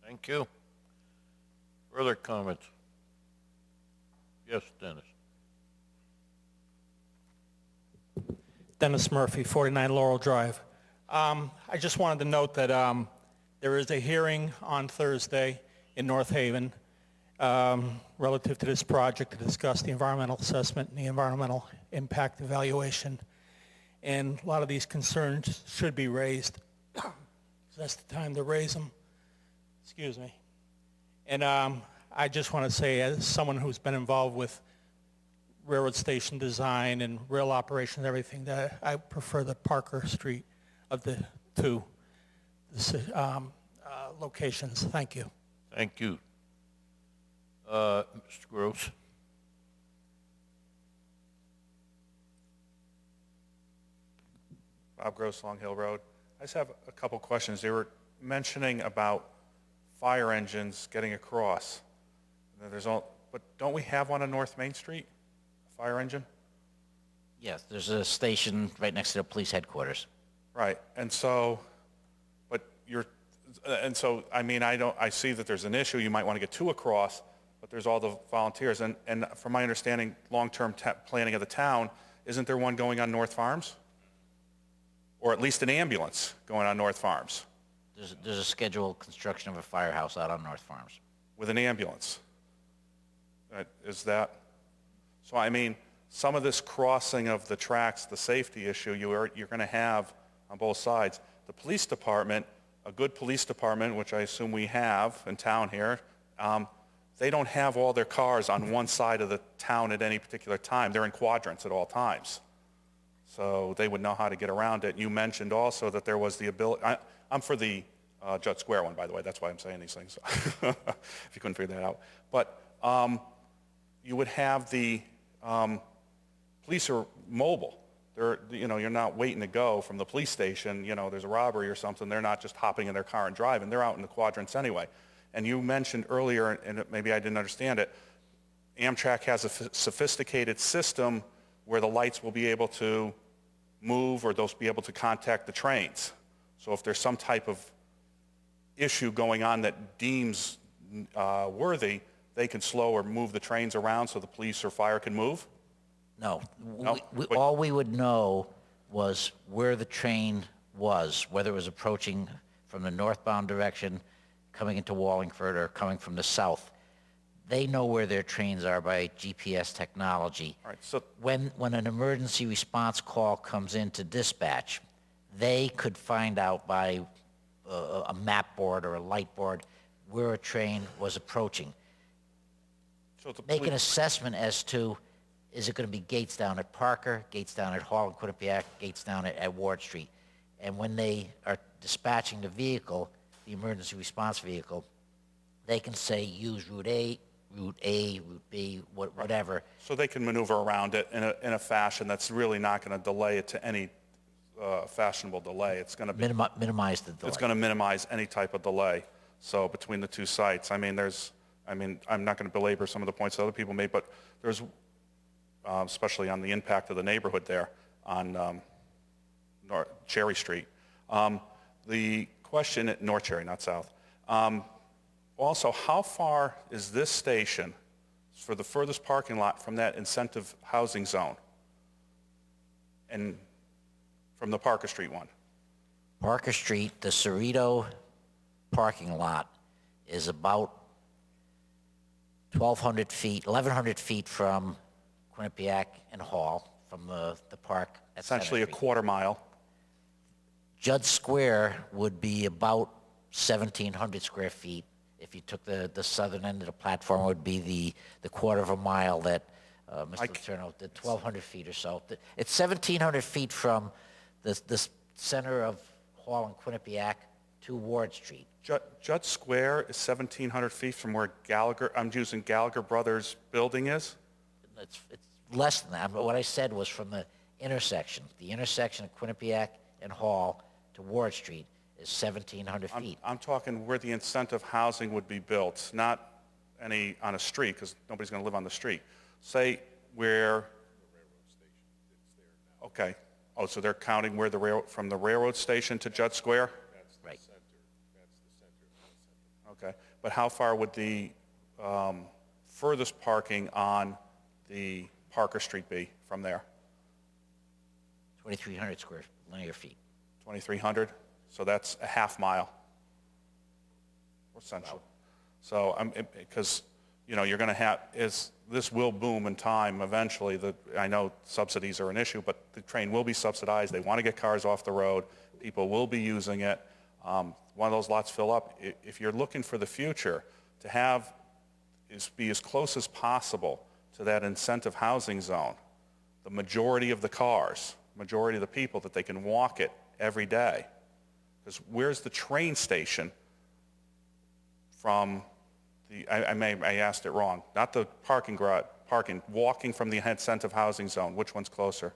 Thank you. Further comments? Yes, Dennis. Dennis Murphy, 49 Laurel Drive. I just wanted to note that there is a hearing on Thursday in North Haven relative to this project to discuss the environmental assessment and the environmental impact evaluation. And a lot of these concerns should be raised. That's the time to raise them. Excuse me. And I just want to say, as someone who's been involved with railroad station design and rail operations and everything, that I prefer the Parker Street of the two locations. Thank you. Thank you. Mr. Gross. Bob Gross, Long Hill Road. I just have a couple questions. They were mentioning about fire engines getting across. But don't we have one on North Main Street? A fire engine? Yes, there's a station right next to the police headquarters. Right. I see that there's an issue. You might want to get two across, but there's all the volunteers. And from my understanding, long-term planning of the town, isn't there one going on North Farms? Or at least an ambulance going on North Farms? There's a scheduled construction of a firehouse out on North Farms. With an ambulance? Is that? So I mean, some of this crossing of the tracks, the safety issue, you're going to have on both sides. The police department, a good police department, which I assume we have in town here, they don't have all their cars on one side of the town at any particular time. They're in quadrants at all times. So they would know how to get around it. You mentioned also that there was the ability, I'm for the Judd Square one, by the way. That's why I'm saying these things, if you couldn't figure that out. But you would have the police are mobile. You're not waiting to go from the police station. There's a robbery or something. They're not just hopping in their car and driving. They're out in the quadrants anyway. And you mentioned earlier, and maybe I didn't understand it, Amtrak has a sophisticated system where the lights will be able to move or they'll be able to contact the trains. So if there's some type of issue going on that deems worthy, they can slow or move the trains around so the police or fire can move? No. No? All we would know was where the train was, whether it was approaching from the northbound direction, coming into Wallingford, or coming from the south. They know where their trains are by GPS technology. All right, so When an emergency response call comes into dispatch, they could find out by a map board or a light board where a train was approaching. Make an assessment as to, is it going to be gates down at Parker, gates down at Hall and Quinnipiac, gates down at Ward Street. And when they are dispatching the vehicle, the emergency response vehicle, they can say use Route A, Route B, whatever. So they can maneuver around it in a fashion that's really not going to delay it to any fashionable delay. It's going to be, Minimize the delay. it's going to minimize any type of delay. So between the two sites, I'm not going to belabor some of the points that other people made, but there's, especially on the impact of the neighborhood there on Cherry Street. The question at North Cherry, not South. Also, how far is this station for the furthest parking lot from that incentive housing zone? And from the Parker Street one? Parker Street, the Cerrito parking lot is about 1,200 feet, 1,100 feet from Quinnipiac and Hall, from the park at Center Essentially a Street. quarter mile. Judd Square would be about 1,700 square feet. If you took the southern end of the platform, it would be the quarter of a mile that Mr. Letourneau, the 1,200 feet or so. It's 1,700 feet from the center of Hall and Quinnipiac to Ward Street. Judd Square is 1,700 feet from where I'm using Gallagher Brothers building is? It's less than that, but what I said was from the intersection of Quinnipiac and Hall to Ward Street is 1,700 feet. I'm talking where the incentive housing would be built, not any on a street, because nobody's going to live on the street. Say where... Okay. Oh, so they're counting where from the railroad station to Judd Square? Right. Okay. But how far would the furthest parking on the Parker Street be from there? 2,300 square linear feet. 2,300? So that's a half mile, essentially. So, because, you're going to have, this will boom in time eventually. I know subsidies are an issue, but the train will be subsidized. They want to get cars off the road. People will be using it. One of those lots fill up. If you're looking for the future, to be as close as possible to that incentive housing zone, the majority of the cars, majority of the people, that they can walk it every day. Because where's the train station from I asked it wrong, not the parking garage, walking from the incentive housing zone, which one's closer?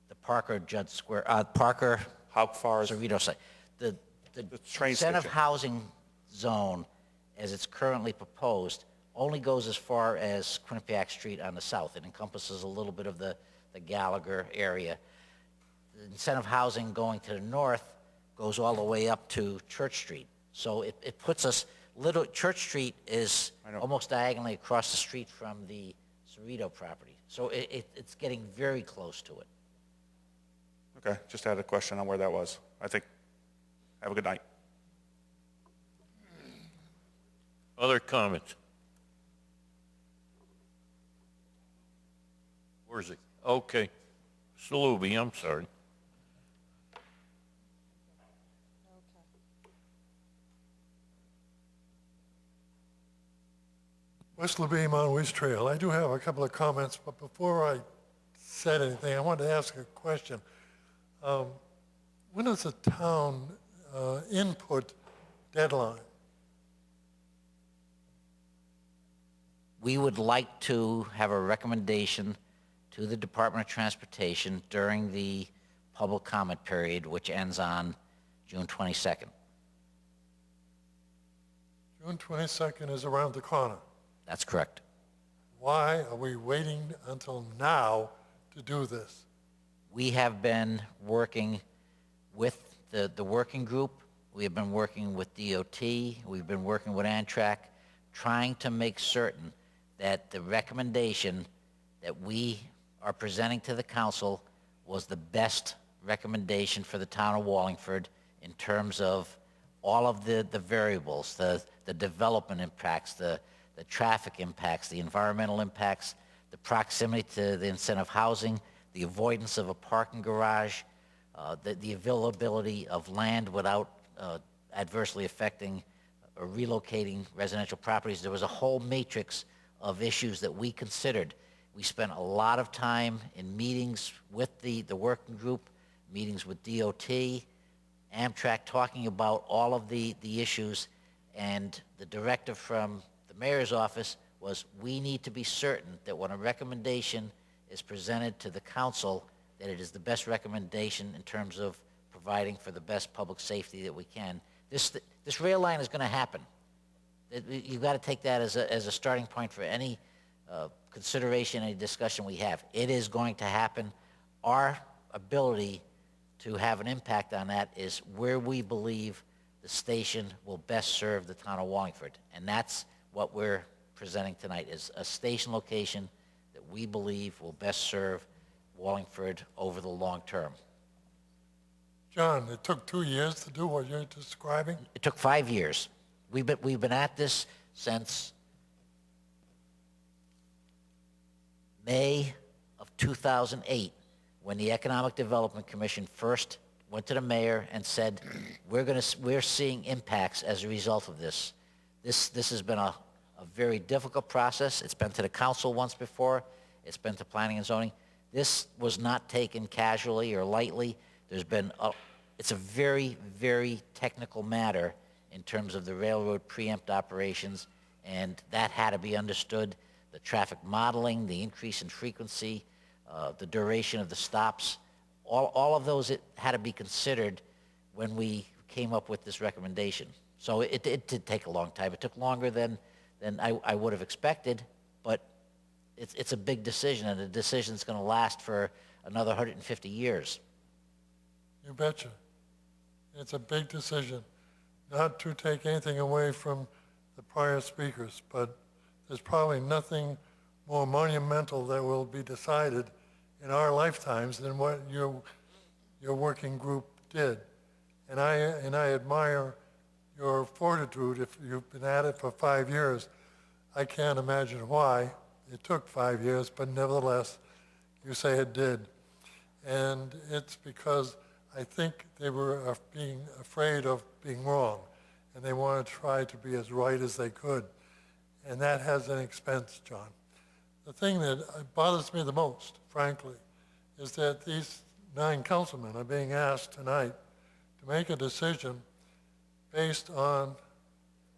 The Parker Judd Square, Parker How far is Cerrito site. The train incentive station? housing zone, as it's currently proposed, only goes as far as Quinnipiac Street on the south. It encompasses a little bit of the Gallagher area. The incentive housing going to the north goes all the way up to Church Street. So it puts us, Church Street is almost diagonally across the street from the Cerrito property. So it's getting very close to it. Okay, just had a question on where that was. Have a good night. Other comments? Where is it? Okay. Salubi, I'm sorry. West Labine Monteith Trail. I do have a couple of comments, but before I said anything, I wanted to ask a question. When is the town input deadline? We would like to have a recommendation to the Department of Transportation during the public comment period, which ends on June 22nd. June 22nd is around the corner. That's correct. Why are we waiting until now to do this? We have been working with the working group. We have been working with DOT. We've been working with Amtrak, trying to make certain that the recommendation that we are presenting to the council was the best recommendation for the town of Wallingford in terms of all of the variables, the development impacts, the traffic impacts, the environmental impacts, the proximity to the incentive housing, the avoidance of a parking garage, the availability of land without adversely affecting or relocating residential properties. There was a whole matrix of issues that we considered. We spent a lot of time in meetings with the working group, meetings with DOT, Amtrak, talking about all of the issues, and the directive from the mayor's office was we need to be certain that when a recommendation is presented to the council, that it is the best recommendation in terms of providing for the best public safety that we can. This rail line is going to happen. You've got to take that as a starting point for any consideration, any discussion we have. It is going to happen. Our ability to have an impact on that is where we believe the station will best serve the town of Wallingford. And that's what we're presenting tonight, is a station location that we believe will best serve Wallingford over the long term. John, it took 2 years to do what you're describing? It took 5 years. We've been at this since May of 2008, when the Economic Development Commission first went to the mayor and said, we're seeing impacts as a result of this. This has been a very difficult process. It's been to the council once before. It's been to planning and zoning. This was not taken casually or lightly. It's a very, very technical matter in terms of the railroad preempt operations, and that had to be understood. The traffic modeling, the increase in frequency, the duration of the stops, all of those had to be considered when we came up with this recommendation. So it did take a long time. It took longer than I would have expected, but it's a big decision, and the decision is going to last for another 150 years. You betcha. It's a big decision. Not to take anything away from the prior speakers, but there's probably nothing more monumental that will be decided in our lifetimes than what your working group did. And I admire your fortitude. If you've been at it for 5 years, I can't imagine why it took 5 years, but nevertheless, you say it did. And it's because I think they were being afraid of being wrong, and they want to try to be as right as they could. And that has an expense, John. The thing that bothers me the most, frankly, is that these 9 councilmen are being asked tonight to make a decision based on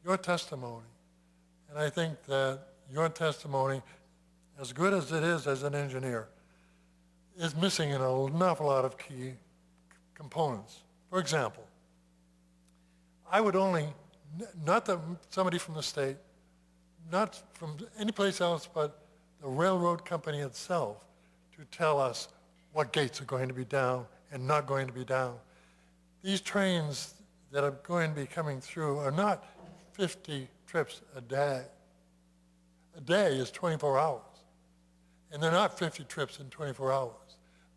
your testimony. And I think that your testimony, as good as it is as an engineer, is missing in an awful lot of key components. For example, I would only, not that somebody from the state, not from any place else but the railroad company itself, to tell us what gates are going to be down and not going to be down. These trains that are going to be coming through are not 50 trips a day. A day is 24 hours. And they're not 50 trips in 24 hours.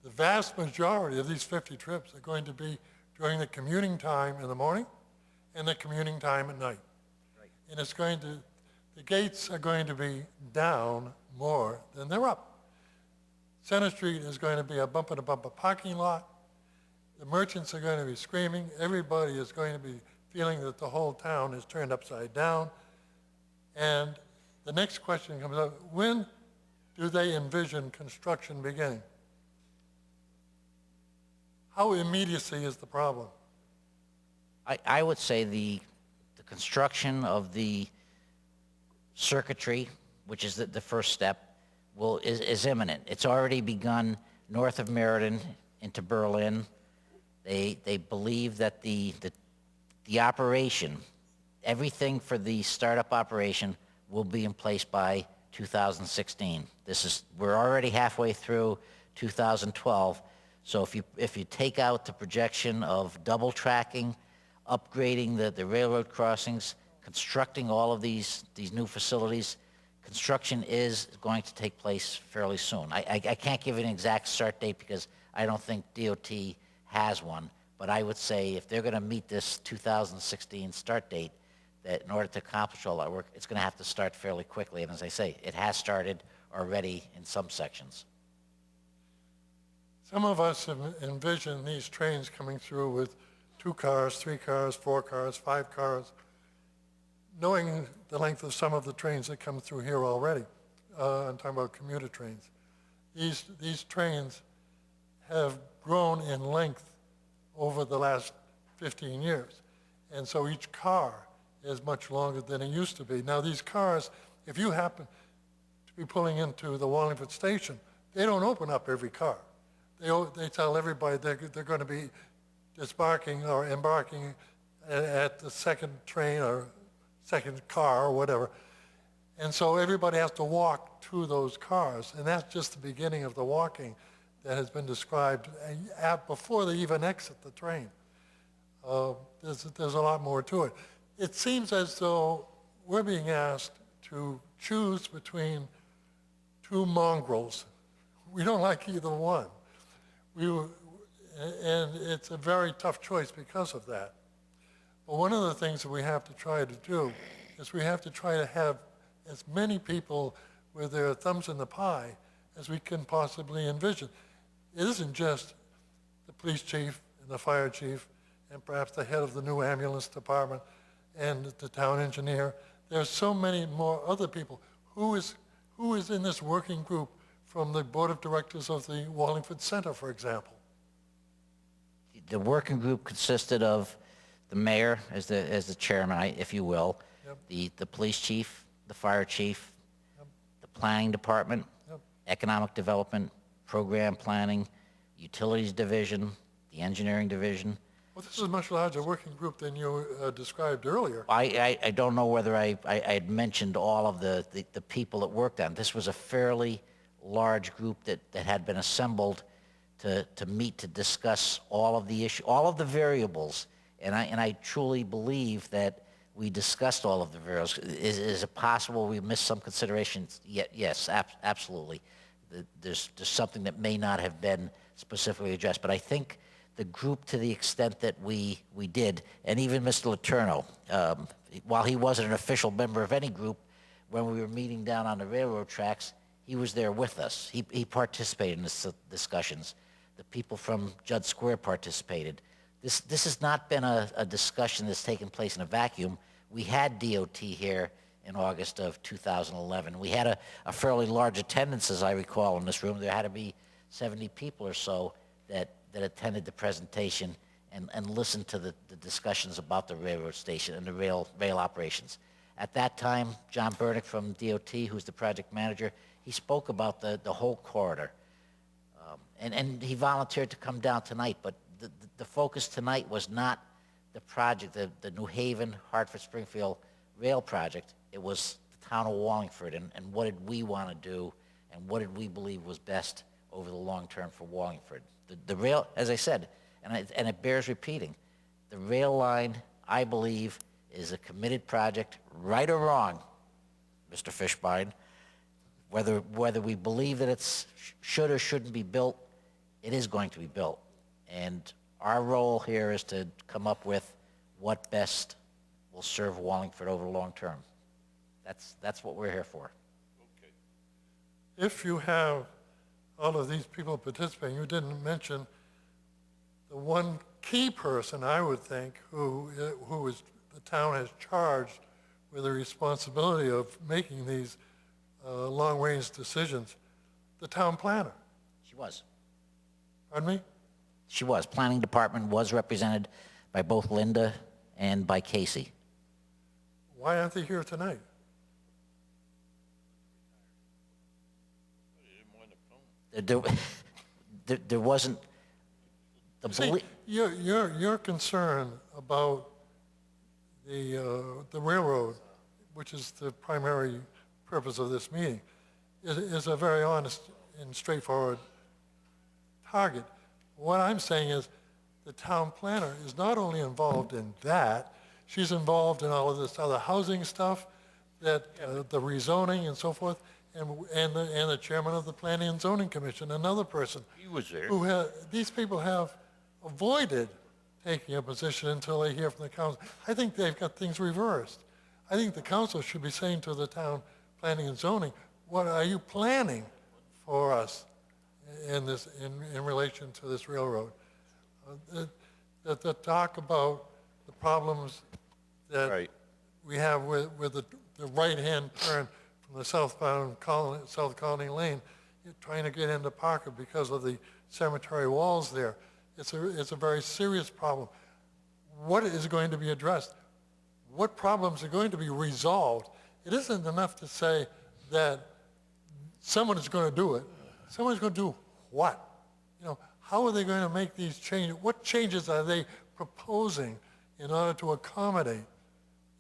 The vast majority of these 50 trips are going to be during the commuting time in the morning and the commuting time at night. Right. And the gates are going to be down more than they're up. Center Street is going to be a bumper-to-bumper parking lot. The merchants are going to be screaming. Everybody is going to be feeling that the whole town is turned upside down. And the next question comes up, when do they envision construction beginning? How immediacy is the problem? I would say the construction of the circuitry, which is the first step, is imminent. It's already begun north of Meriden into Berlin. They believe that the operation, everything for the startup operation, will be in place by 2016. We're already halfway through 2012. So if you take out the projection of double tracking, upgrading the railroad crossings, constructing all of these new facilities, construction is going to take place fairly soon. I can't give you an exact start date because I don't think DOT has one, but I would say if they're going to meet this 2016 start date, that in order to accomplish all that work, it's going to have to start fairly quickly. And as I say, it has started already in some sections. Some of us have envisioned these trains coming through with 2 cars, 3 cars, 4 cars, 5 cars, knowing the length of some of the trains that come through here already. I'm talking about commuter trains. These trains have grown in length over the last 15 years. And so each car is much longer than it used to be. Now these cars, if you happen to be pulling into the Wallingford station, they don't open up every car. they tell everybody they're going to be disembarking or embarking at the second train or second car or whatever. And so everybody has to walk to those cars, and that's just the beginning of the walking that has been described before they even exit the train. There's a lot more to it. It seems as though we're being asked to choose between two mongrels. We don't like either one. And it's a very tough choice because of that. But one of the things that we have to try to do is we have to try to have as many people with their thumbs in the pie as we can possibly envision. It isn't just the police chief and the fire chief and perhaps the head of the new ambulance department and the town engineer. There's so many more other people. Who is in this working group from the board of directors of the Wallingford Center, for example? The working group consisted of the mayor as the chairman, if you will, the police chief, the fire chief, the planning department, economic development, program planning, utilities division, the engineering division. Well, this is a much larger working group than you described earlier. I don't know whether I had mentioned all of the people that worked on it. This was a fairly large group that had been assembled to meet to discuss all of the all of the variables. And I truly believe that we discussed all of the variables. Is it possible we missed some considerations? Yes, absolutely. There's something that may not have been specifically addressed, but I think the group, to the extent that we did, and even Mr. Letourneau, while he wasn't an official member of any group, when we were meeting down on the railroad tracks, he was there with us. He participated in the discussions. The people from Judd Square participated. This has not been a discussion that's taken place in a vacuum. We had DOT here in August of 2011. We had a fairly large attendance, as I recall, in this room. There had to be 70 people or so that attended the presentation and listened to the discussions about the railroad station and the rail operations. At that time, John Burdick from DOT, who's the project manager, he spoke about the whole corridor. And he volunteered to come down tonight, but the focus tonight was not the project, the New Haven, Hartford, Springfield rail project. It was the town of Wallingford and what did we want to do and what did we believe was best over the long term for Wallingford. The rail, as I said, and it bears repeating, the rail line, I believe, is a committed project, right or wrong, Mr. Fishbein. Whether we believe that it should or shouldn't be built, it is going to be built. And our role here is to come up with what best will serve Wallingford over the long term. That's what we're here for. If you have all of these people participating, you didn't mention the one key person, I would think, who is the town has charged with the responsibility of making these long-range decisions, the town planner. She was. Pardon me? She was. Planning department was represented by both Linda and by Casey. Why aren't they here tonight? There wasn't the See, your concern about the railroad, which is the primary purpose of this meeting, is a very honest and straightforward target. What I'm saying is the town planner is not only involved in that, she's involved in all of this other housing stuff, that the rezoning and so forth, and the chairman of the Planning and Zoning Commission, another person. He was there. These people have avoided taking a position until they hear from the council. I think they've got things reversed. I think the council should be saying to the town planning and zoning, what are you planning for us in relation to this railroad? The talk about the problems that we have with the right-hand turn from the southbound South Colony Lane, trying to get into Parker because of the cemetery walls there. It's a very serious problem. What is going to be addressed? What problems are going to be resolved? It isn't enough to say that someone is going to do it. Someone's going to do what? how are they going to make these changes? What changes are they proposing in order to accommodate?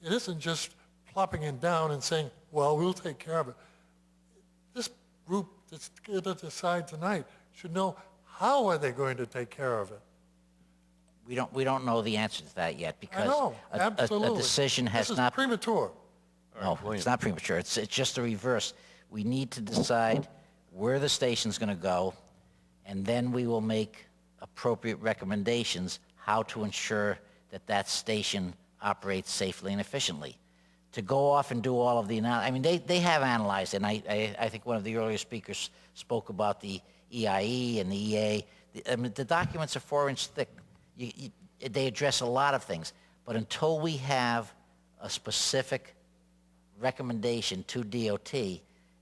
It isn't just plopping it down and saying, well, we'll take care of it. This group that's going to decide tonight should know how are they going to take care of it. We don't know the answer to that yet I because know, absolutely. a decision has This is not. premature. No, it's not premature. It's just the reverse. We need to decide where the station's going to go, and then we will make appropriate recommendations how to ensure that that station operates safely and efficiently. To go off and do all of the I mean, they have analyzed, and I think one of the earlier speakers spoke about the EIE and the EA. I mean, the documents are 4-inch thick. They address a lot of things, but until we have a specific recommendation to DOT,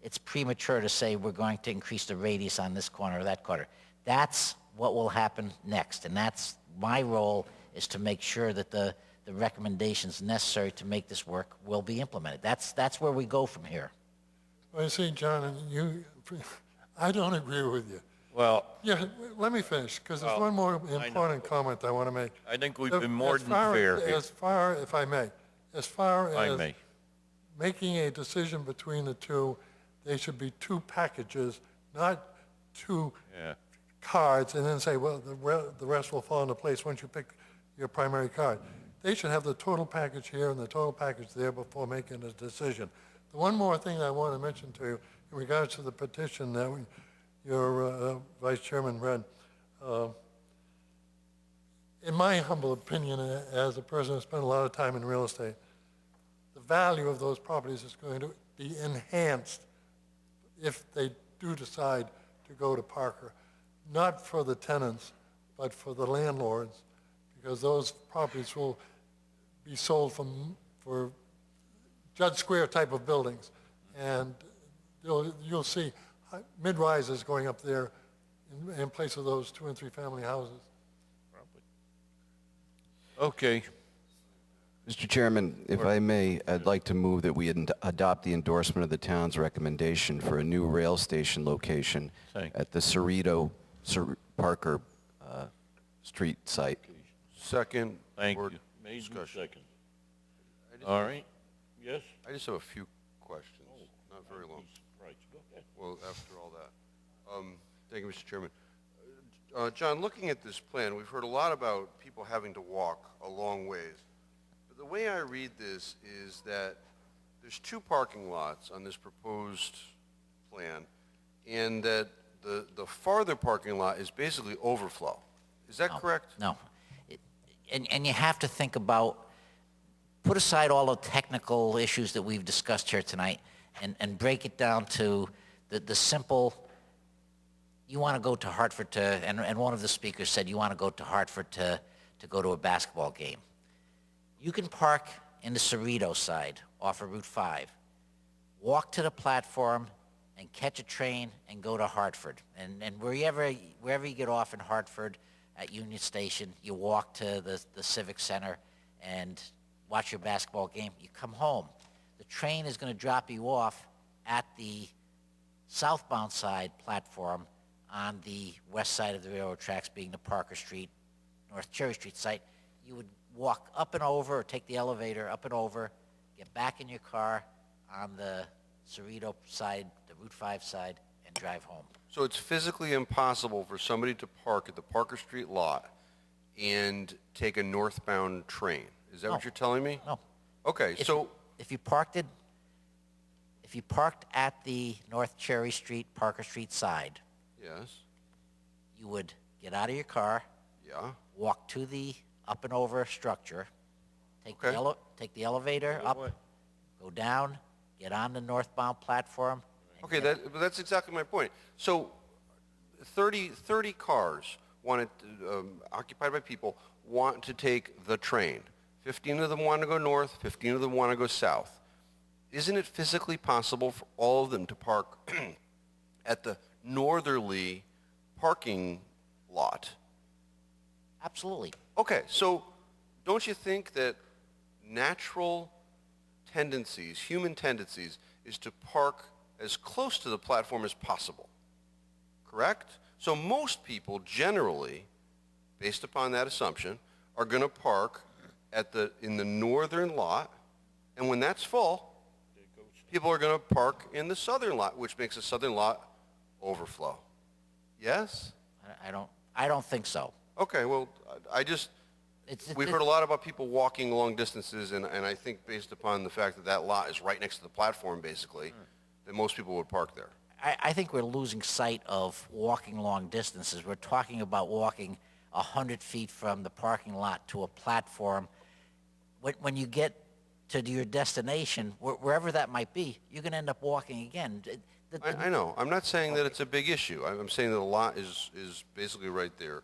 it's premature to say we're going to increase the radius on this corner or that corner. That's what will happen next, and that's my role, is to make sure that the recommendations necessary to make this work will be implemented. That's where we go from here. Well, you see, John, and I don't agree with you. Well, Yeah, let me finish, because there's one more important comment I want to make. I think we've been more As than far- fair here. As far, if I may, as far If I as may. making a decision between the two, they should be two packages, not two Yeah. cards, and then say, well, the rest will fall into place once you pick your primary card. They should have the total package here and the total package there before making a decision. The one more thing I want to mention to you in regards to the petition that your Vice Chairman read, in my humble opinion, as a person who spent a lot of time in real estate, the value of those properties is going to be enhanced if they do decide to go to Parker, not for the tenants, but for the landlords, because those properties will be sold for Judd Square type of buildings. And you'll see mid-rises going up there in place of those 2- and 3-family houses. Okay. Mr. Chairman, if I may, I'd like to move that we adopt the endorsement of the town's recommendation for a new rail station location Thank you. at the Cerrito Parker Street site. Second. Thank board you. Made and discussion. second. All right. Yes? I just have a few questions, not very long. Right, go ahead. Well, after all that. Thank you, Mr. Chairman. John, looking at this plan, we've heard a lot about people having to walk a long ways. But the way I read this is that there's 2 parking lots on this proposed plan, and that the farther parking lot is basically overflow. Is that correct? No. And you have to think about, put aside all the technical issues that we've discussed here tonight and break it down to the simple, you want to go to Hartford to, and one of the speakers said you want to go to Hartford to go to a basketball game. You can park in the Cerrito side off of Route 5, walk to the platform and catch a train and go to Hartford. And wherever you get off in Hartford at Union Station, you walk to the Civic Center and watch your basketball game, you come home. The train is going to drop you off at the southbound side platform on the west side of the railroad tracks, being the Parker Street, North Cherry Street site. You would walk up and over, or take the elevator up and over, get back in your car on the Cerrito side, the Route 5 side, and drive home. So it's physically impossible for somebody to park at the Parker Street lot and take a northbound train. Is that No. what you're telling me? No. Okay, so If you parked at the North Cherry Street, Parker Street side, yes, you would get out of your car, yeah, walk to the up and over structure, take Okay. take the elevator up, go down, get on the northbound platform. and okay, get- that's exactly my point. So 30 cars wanted, occupied by people, want to take the train. 15 of them want to go north, 15 of them want to go south. Isn't it physically possible for all of them to park at the northerly parking lot? Absolutely. Okay, so don't you think that natural tendencies, human tendencies, is to park as close to the platform as possible? Correct? So most people generally, based upon that assumption, are going to park in the northern lot, and when that's full, people are going to park in the southern lot, which makes the southern lot overflow. Yes? I don't think so. Okay, well, we've heard a lot about people walking long distances, and I think based upon the fact that that lot is right next to the platform, basically, that most people would park there. I think we're losing sight of walking long distances. We're talking about walking 100 feet from the parking lot to a platform. When you get to your destination, wherever that might be, you're going to end up walking again. I know. I'm not saying that it's a big issue. I'm saying that the lot is basically right there.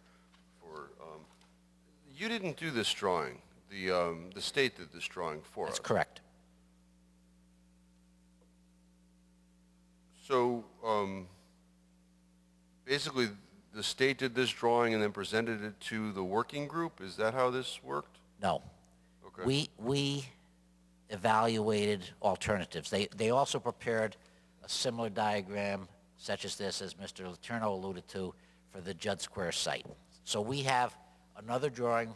You didn't do this drawing. The state did this drawing for us. That's correct. So basically, the state did this drawing and then presented it to the working group? Is that how this worked? No. Okay. We evaluated alternatives. They also prepared a similar diagram, such as this, as Mr. Letourneau alluded to, for the Judd Square site. So we have another drawing,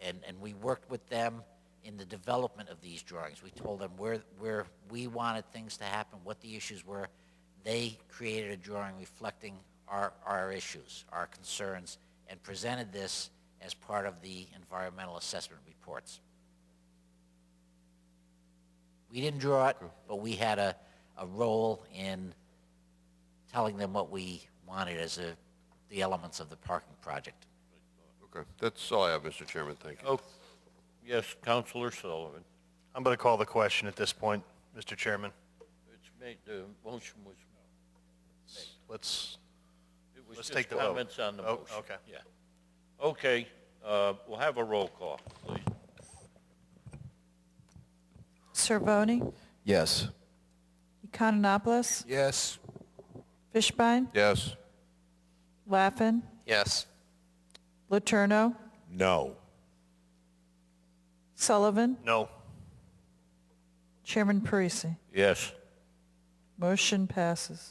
and we worked with them in the development of these drawings. We told them where we wanted things to happen, what the issues were. They created a drawing reflecting our issues, our concerns, and presented this as part of the environmental assessment reports. We didn't draw it, but we had a role in telling them what we wanted as the elements of the parking project. Okay. That's all I have, Mr. Chairman. Thank you. Oh, yes, Counselor Sullivan. I'm going to call the question at this point, Mr. Chairman. It's made, the motion was Let's just take the comments vote. on the motion. Okay. Yeah. Okay, we'll have a roll call, please. Cervoni, Yes. Economopoulos, Yes. Fishbein, Yes. Laffin, Yes. Letourneau, No. Sullivan, No. Chairman Parisi. Yes. Motion passes.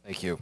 Thank you.